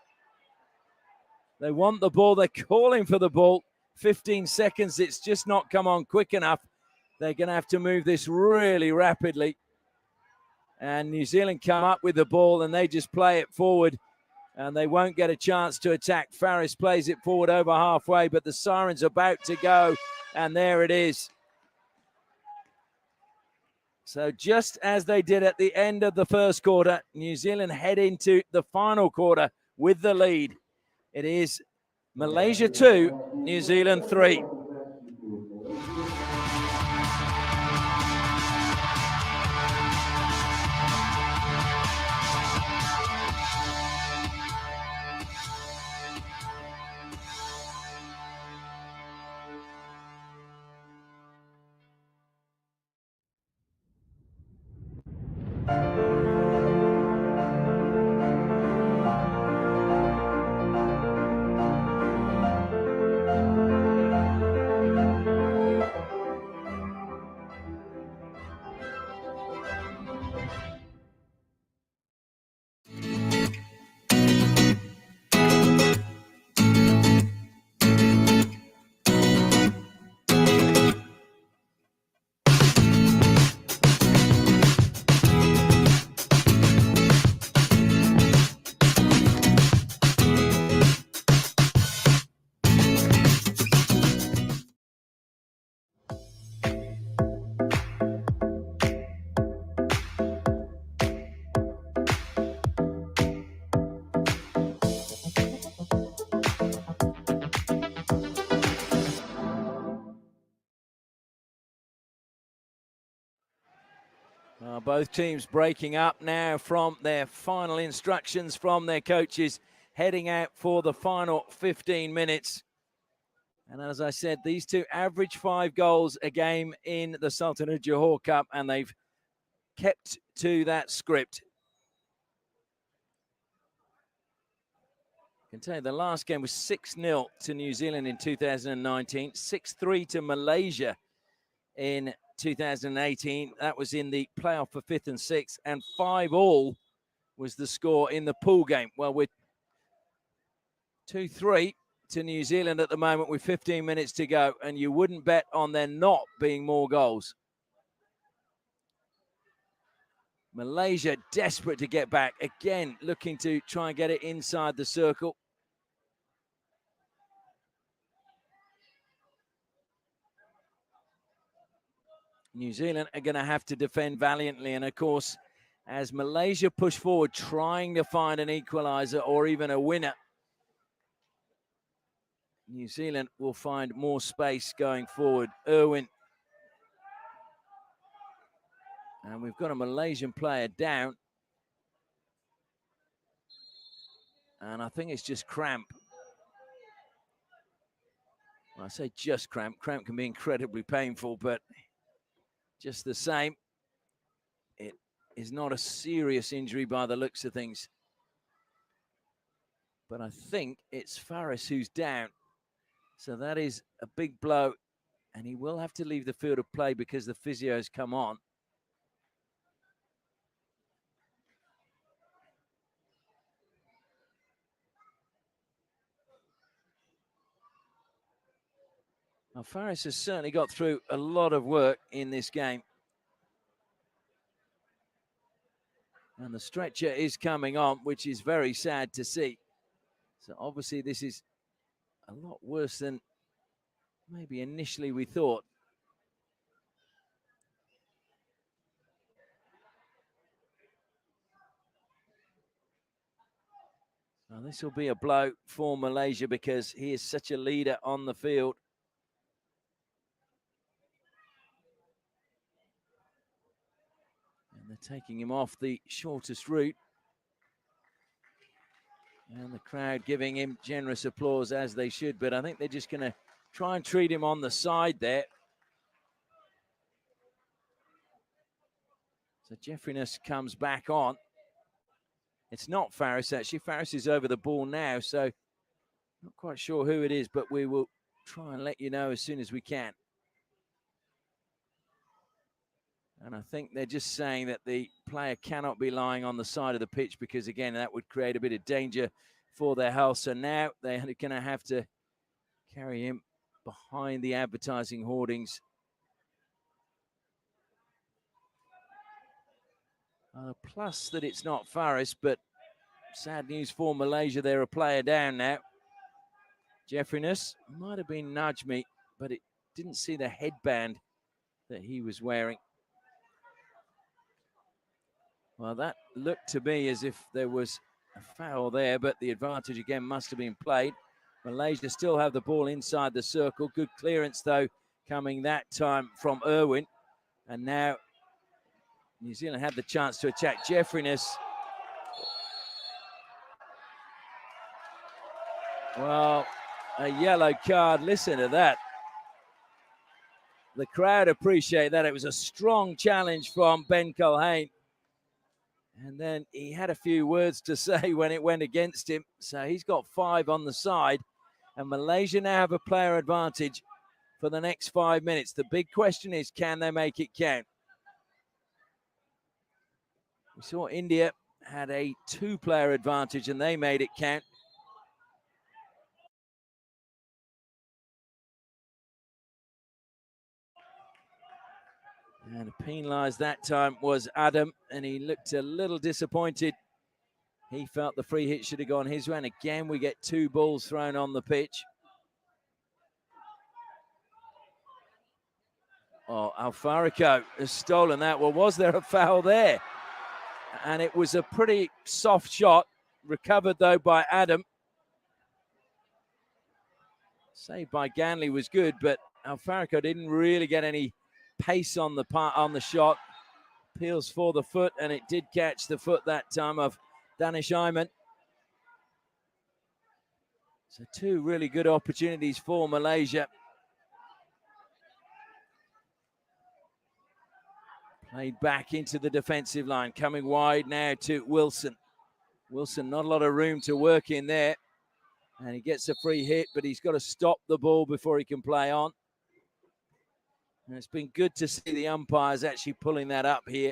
They want the ball. They're calling for the ball. 15 seconds. It's just not come on quick enough. They're going to have to move this really rapidly. And New Zealand come up with the ball and they just play it forward. And they won't get a chance to attack. Faris plays it forward over halfway, but the siren's about to go. And there it is. So just as they did at the end of the first quarter, New Zealand head into the final quarter with the lead. It is Malaysia 2, New Zealand 3. Both teams breaking up now from their final instructions from their coaches, heading out for the final 15 minutes. And as I said, these two average 5 goals a game in the Sultan of Johor Cup, and they've kept to that script. I can tell you the last game was 6-0 to New Zealand in 2019, 6-3 to Malaysia in 2018. That was in the playoff for 5th and 6th, and 5-all was the score in the pool game. Well, we're 2-3 to New Zealand at the moment with 15 minutes to go, and you wouldn't bet on there not being more goals. Malaysia desperate to get back, again looking to try and get it inside the circle. New Zealand are going to have to defend valiantly, and of course, as Malaysia push forward trying to find an equaliser or even a winner, New Zealand will find more space going forward. Irwin. And we've got a Malaysian player down. And I think it's just cramp. Well, I say just cramp. Cramp can be incredibly painful, but just the same, it is not a serious injury by the looks of things. But I think it's Faris who's down. So that is a big blow. And he will have to leave the field of play because the physio's come on. Now, Faris has certainly got through a lot of work in this game. And the stretcher is coming on, which is very sad to see. So obviously this is a lot worse than maybe initially we thought. Now this will be a blow for Malaysia because he is such a leader on the field. And they're taking him off the shortest route. And the crowd giving him generous applause as they should, but I think they're just going to try and treat him on the side there. So Jeffriness comes back on. It's not Faris, actually. Faris is over the ball now, so not quite sure who it is, but we will try and let you know as soon as we can. And I think they're just saying that the player cannot be lying on the side of the pitch because, again, that would create a bit of danger for their health. So now they're going to have to carry him behind the advertising hoardings. Plus that it's not Faris, but sad news for Malaysia. They're a player down now. Jeffriness might have been nudged me, but it didn't see the headband that he was wearing. Well, that looked to me as if there was a foul there, but the advantage again must have been played. Malaysia still have the ball inside the circle. Good clearance, though, coming that time from Irwin. And now New Zealand had the chance to attack. Jeffriness. Well, a yellow card. Listen to that. The crowd appreciate that. It was a strong challenge from Ben Culhane. And then he had a few words to say when it went against him. So he's got 5 on the side. And Malaysia now have a player advantage for the next 5 minutes. The big question is, can they make it count? We saw India had a 2-player advantage and they made it count. And penalised that time was Adam, and he looked a little disappointed. He felt the free hit should have gone his way. And again, we get 2 balls thrown on the pitch. Oh, Alfarico has stolen that. Well, was there a foul there? And it was a pretty soft shot, recovered though by Adam. Saved by Ganley was good, but Alfarico didn't really get any pace on the shot. Peels for the foot, and it did catch the foot that time of Danish Ayman. So 2 really good opportunities for Malaysia. Played back into the defensive line, coming wide now to Wilson. Wilson, not a lot of room to work in there. And he gets a free hit, but he's got to stop the ball before he can play on. And it's been good to see the umpires actually pulling that up here,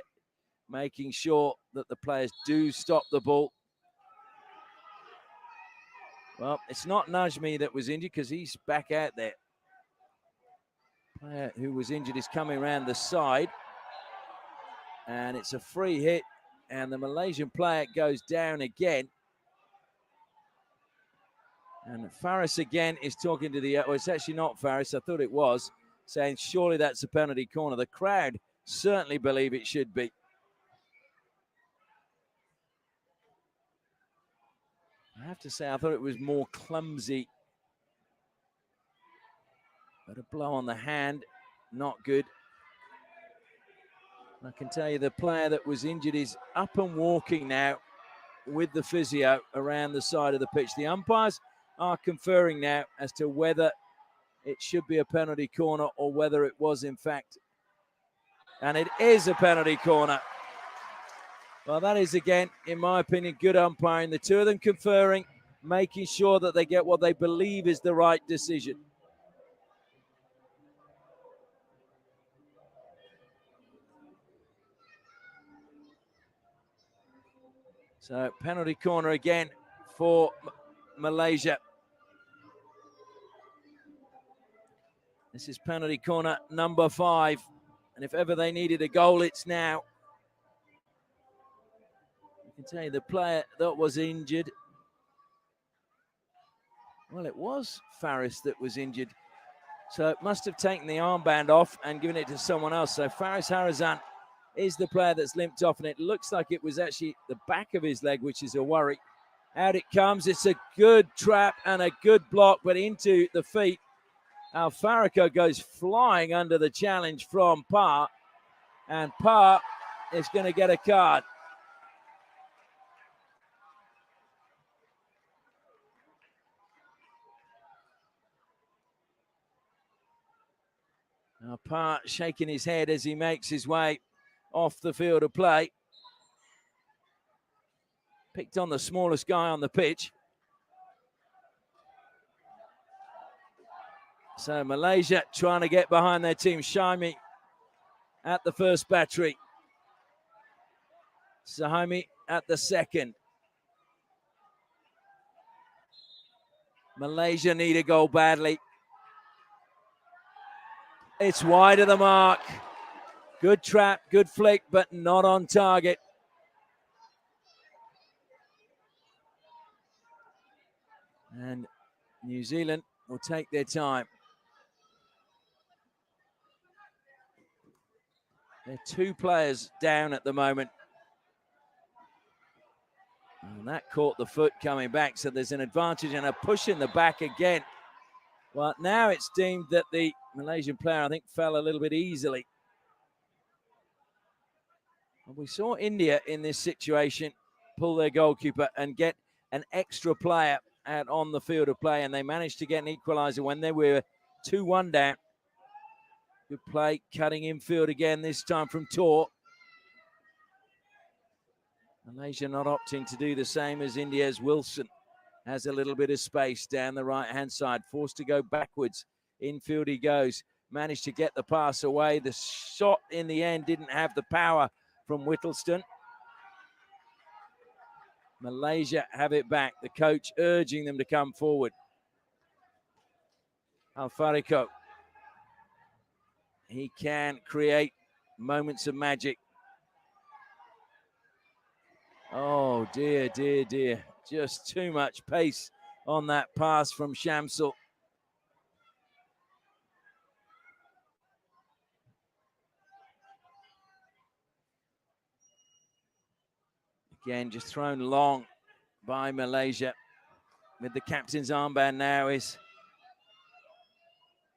making sure that the players do stop the ball. Well, it's not Najmi that was injured because he's back out there. Player who was injured is coming around the side. And it's a free hit. And the Malaysian player goes down again. And Faris again is talking to the... Well, it's actually not Faris. I thought it was. Saying, surely that's a penalty corner. The crowd certainly believe it should be. I have to say, I thought it was more clumsy. But a blow on the hand, not good. I can tell you the player that was injured is up and walking now with the physio around the side of the pitch. The umpires are conferring now as to whether it should be a penalty corner or whether it was in fact. And it is a penalty corner. Well, that is, again, in my opinion, good umpiring. The 2 of them conferring, making sure that they get what they believe is the right decision. So penalty corner again for Malaysia. This is penalty corner number 5. And if ever they needed a goal, it's now. I can tell you the player that was injured. Well, it was Faris that was injured. So it must have taken the armband off and given it to someone else. So Faris Harazan is the player that's limped off, and it looks like it was actually the back of his leg, which is a worry. Out it comes. It's a good trap and a good block, but into the feet. Alfarico goes flying under the challenge from Parr, and Parr is going to get a card. Apart, shaking his head as he makes his way off the field of play. Picked on the smallest guy on the pitch. So Malaysia trying to get behind their team. Shaimi at the first battery. Sahimi at the second. Malaysia need a goal badly. It's wide of the mark. Good trap, good flick, but not on target. And New Zealand will take their time. They're 2 players down at the moment. And that caught the foot coming back, so there's an advantage and a push in the back again. Well, now it's deemed that the Malaysian player, I think, fell a little bit easily. And we saw India in this situation pull their goalkeeper and get an extra player out on the field of play, and they managed to get an equaliser when they were 2-1 down. Good play, cutting infield again, this time from Tor. Malaysia not opting to do the same as India's Wilson. Has a little bit of space down the right-hand side, forced to go backwards. Infield he goes, managed to get the pass away. The shot in the end didn't have the power from Whittleston. Malaysia have it back. The coach urging them to come forward. Alfariko. He can create moments of magic. Oh, dear, dear, dear. Just too much pace on that pass from Shamsul. Again, just thrown long by Malaysia. With the captain's armband now is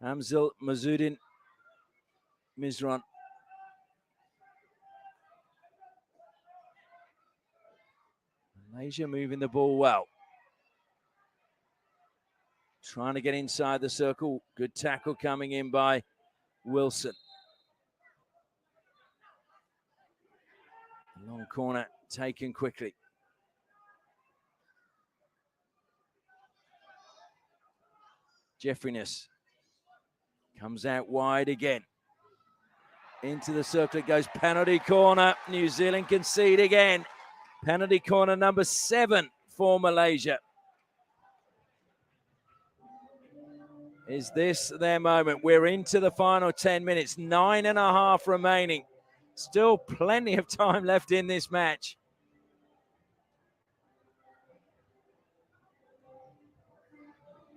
Hamzul Mazuddin Mizran. Malaysia moving the ball well. Trying to get inside the circle. Good tackle coming in by Wilson. Long corner taken quickly. Jeffriness comes out wide again. Into the circle it goes. Penalty corner. New Zealand concede again. Penalty corner number 7 for Malaysia. Is this their moment? We're into the final 10 minutes. 9.5 remaining. Still plenty of time left in this match.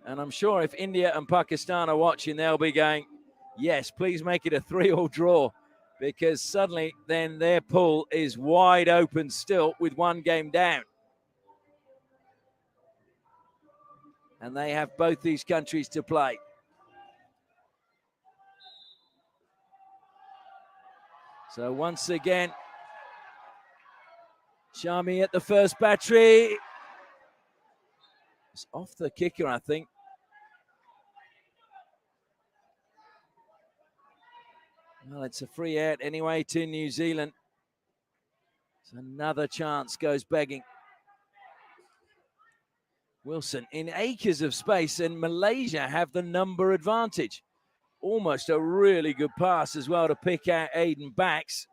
And I'm sure if India and Pakistan are watching, they'll be going, yes, please make it a 3-3 draw, because suddenly then their pool is wide open still with 1 game down. And they have both these countries to play. So once again, Shami at the first battery. It's off the kicker, I think. Well, it's a free out anyway to New Zealand. So another chance goes begging. Wilson in acres of space, and Malaysia have the number advantage. Almost a really good pass as well to pick out Aiden Backs.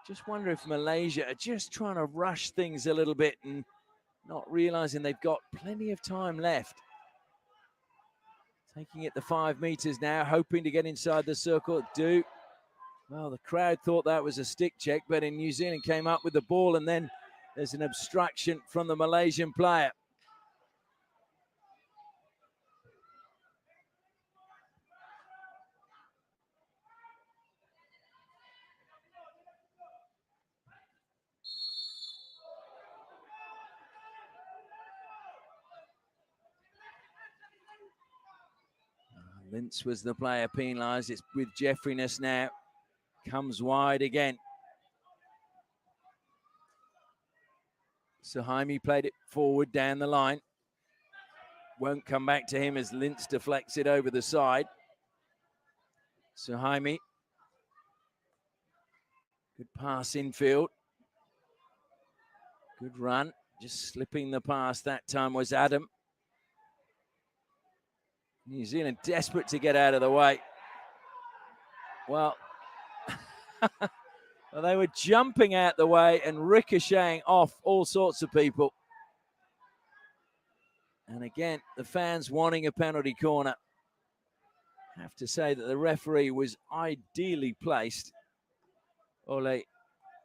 Just wonder if Malaysia are just trying to rush things a little bit and not realizing they've got plenty of time left. Taking it the 5 meters now, hoping to get inside the circle. Well, the crowd thought that was a stick check, but in New Zealand came up with the ball, and then there's an obstruction from the Malaysian player. Lintz was the player penalised. It's with Jeffriness now. Comes wide again. Suhaimi played it forward down the line. Won't come back to him as Lintz deflects it over the side. Suhaimi. Good pass infield. Good run. Just slipping the pass that time was Adam. New Zealand desperate to get out of the way. Well, well, they were jumping out the way and ricocheting off all sorts of people. And again, the fans wanting a penalty corner. I have to say that the referee was ideally placed. Ole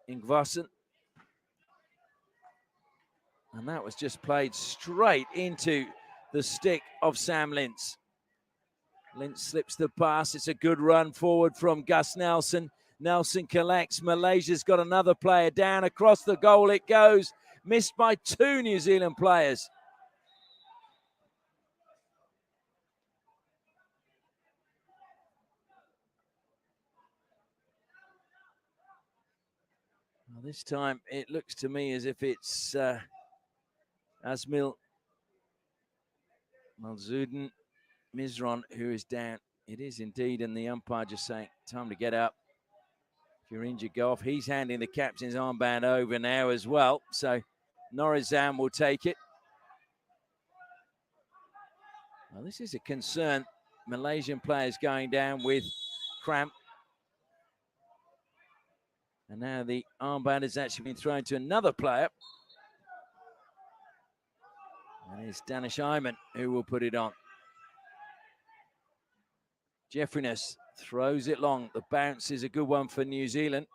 Ingvarsson. And that was just played straight into the stick of Sam Lintz. Lintz slips the pass. It's a good run forward from Gus Nelson. Nelson collects. Malaysia's got another player down across the goal. It goes. Missed by 2 New Zealand players. Well, this time it looks to me as if it's Asmil Malzuden Mizron who is down. It is indeed, and the umpire just saying, time to get up. If you're injured, go off. He's handing the captain's armband over now as well. So Norizam will take it. Well, this is a concern. Malaysian players going down with cramp. And now the armband has actually been thrown to another player. And it's Danish Iman who will put it on. Jeffriness throws it long. The bounce is a good one for New Zealand.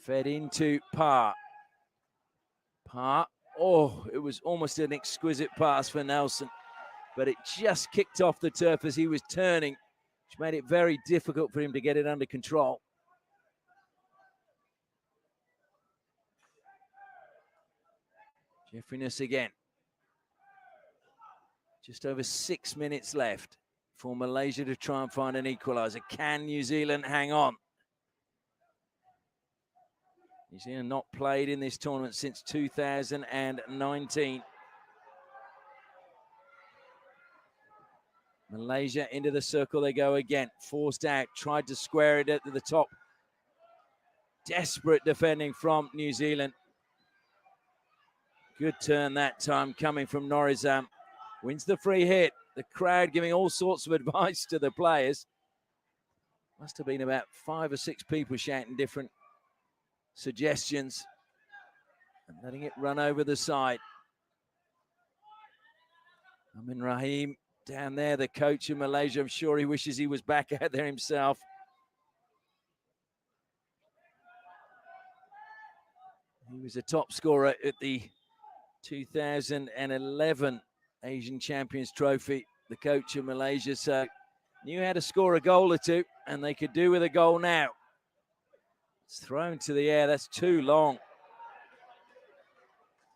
Fed into Parr. Parr. Oh, it was almost an exquisite pass for Nelson. But it just kicked off the turf as he was turning, which made it very difficult for him to get it under control. Jeffriness again. Just over 6 minutes left for Malaysia to try and find an equaliser. Can New Zealand hang on? New Zealand not played in this tournament since 2019. Malaysia into the circle they go again. Forced out, tried to square it at the top. Desperate defending from New Zealand. Good turn that time coming from Norizam. Wins the free hit. The crowd giving all sorts of advice to the players. Must have been about 5 or 6 people shouting different suggestions and letting it run over the side. Amin Rahim down there, the coach of Malaysia. I'm sure he wishes he was back out there himself. He was a top scorer at the 2011 Asian Champions Trophy, the coach of Malaysia, so knew how to score a goal or two, and they could do with a goal now. It's thrown to the air, that's too long.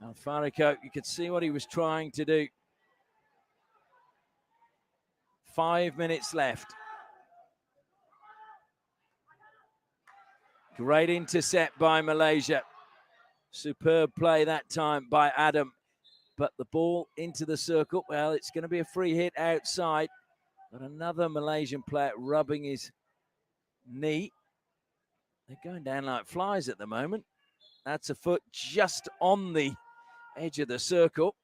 Alfarico, you could see what he was trying to do. 5 minutes left. Great intercept by Malaysia. Superb play that time by Adam. But the ball into the circle. Well, it's going to be a free hit outside. But another Malaysian player rubbing his knee. They're going down like flies at the moment. That's a foot just on the edge of the circle.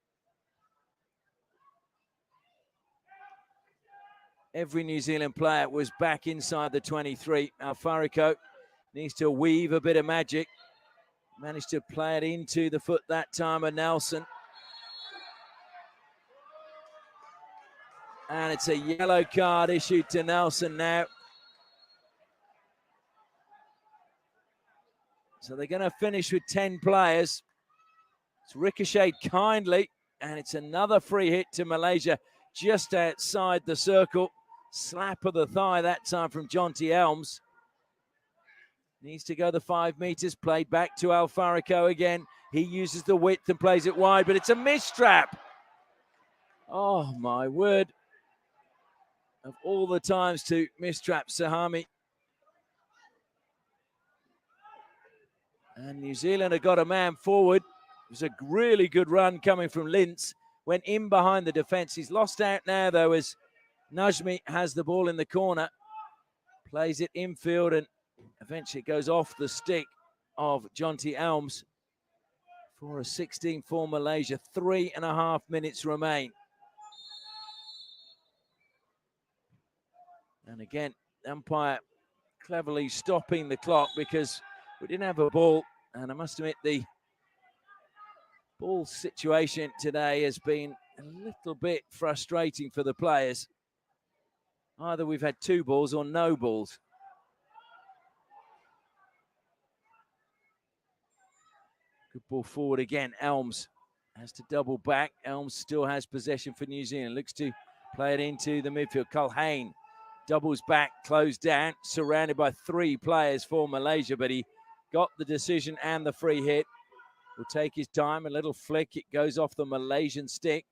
Every New Zealand player was back inside the 23. Alfarico needs to weave a bit of magic. Managed to play it into the foot that time of Nelson. And it's a yellow card issued to Nelson now. So they're going to finish with 10 players. It's ricocheted kindly, and it's another free hit to Malaysia just outside the circle. Slap of the thigh that time from Jonty Elms. Needs to go the 5 meters, played back to Alfarico again. He uses the width and plays it wide, but it's a mistrap. Oh, my word. Of all the times to mistrap Suhaimi. And New Zealand have got a man forward. was a really good run coming from Lintz. Went in behind the defence. He's lost out now, though, as Najmi has the ball in the corner. Plays it infield and eventually goes off the stick of Jonty Elms for a 16 for Malaysia. 3.5 minutes remain. And again, umpire cleverly stopping the clock because we didn't have a ball. And I must admit, the ball situation today has been a little bit frustrating for the players. Either we've had 2 balls or no balls. Good ball forward again. Elms has to double back. Elms still has possession for New Zealand. Looks to play it into the midfield. Culhane doubles back, closed down, surrounded by 3 players for Malaysia, but he got the decision and the free hit. Will take his time, a little flick. It goes off the Malaysian stick.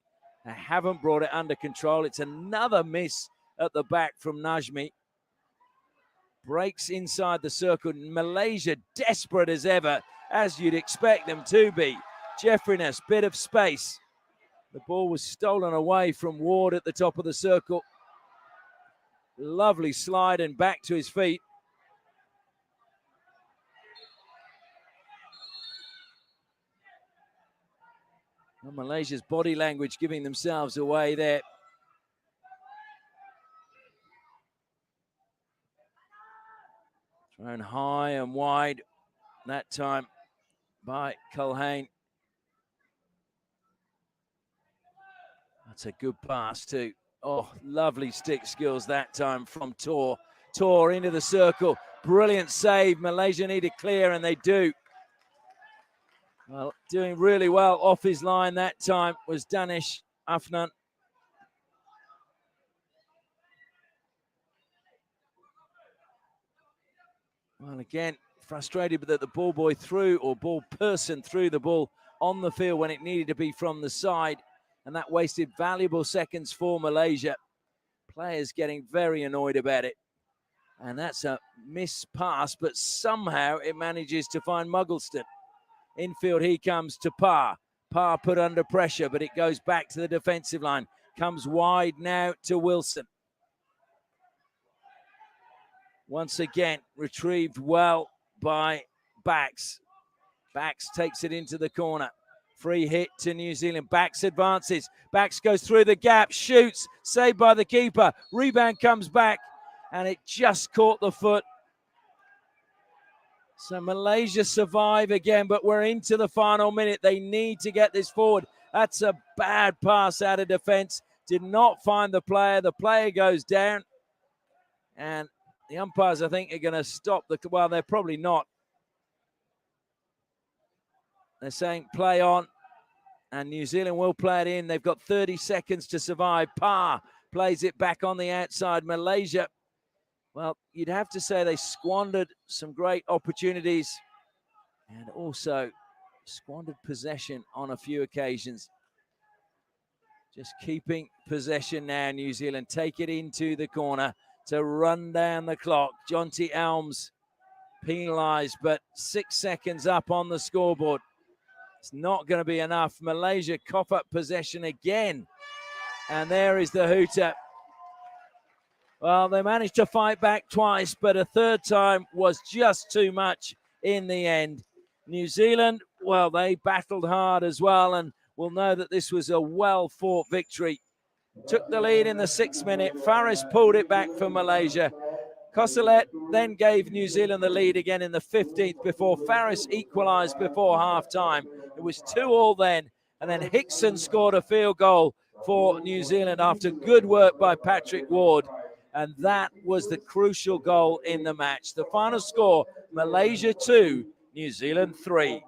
They haven't brought it under control. It's another miss at the back from Najmi. Breaks inside the circle. Malaysia desperate as ever, as you'd expect them to be. Jeffriness, bit of space. The ball was stolen away from Ward at the top of the circle. Lovely slide and back to his feet. Well, Malaysia's body language giving themselves away there. Thrown high and wide that time by Culhane. That's a good pass too. Oh, lovely stick skills that time from Tor. Tor into the circle. Brilliant save. Malaysia need to clear, and they do. Well, doing really well off his line that time was Danish Afnan. Well, again, frustrated that the ball boy threw, or ball person threw the ball on the field when it needed to be from the side. And that wasted valuable seconds for Malaysia. Players getting very annoyed about it. And that's a missed pass, but somehow it manages to find Muggleston. Infield he comes to Parr. Parr put under pressure, but it goes back to the defensive line. Comes wide now to Wilson. Once again, retrieved well by Bax. Bax takes it into the corner. Free hit to New Zealand. Bax advances. Bax goes through the gap, shoots, saved by the keeper. Rebound comes back, and it just caught the foot. So Malaysia survive again, but we're into the final minute. They need to get this forward. That's a bad pass out of defense. Did not find the player. The player goes down, and the umpires, I think, are going to stop the... Well, they're probably not. They're saying play on, and New Zealand will play it in. They've got 30 seconds to survive. Parr plays it back on the outside. Malaysia, well, you'd have to say they squandered some great opportunities and also squandered possession on a few occasions. Just keeping possession now, New Zealand. Take it into the corner to run down the clock. Jonty Elms penalised, but 6 seconds up on the scoreboard. It's not going to be enough. Malaysia cough up possession again. And there is the hooter. Well, they managed to fight back twice, but a third time was just too much in the end. New Zealand, well, they battled hard as well, and will know that this was a well-fought victory. Took the lead in the 6th minute. Faris pulled it back for Malaysia. Kosalet then gave New Zealand the lead again in the 15th before Faris equalised before half-time. It was 2-2 then, and then Hickson scored a field goal for New Zealand after good work by Patrick Ward, and that was the crucial goal in the match. The final score, Malaysia 2, New Zealand 3.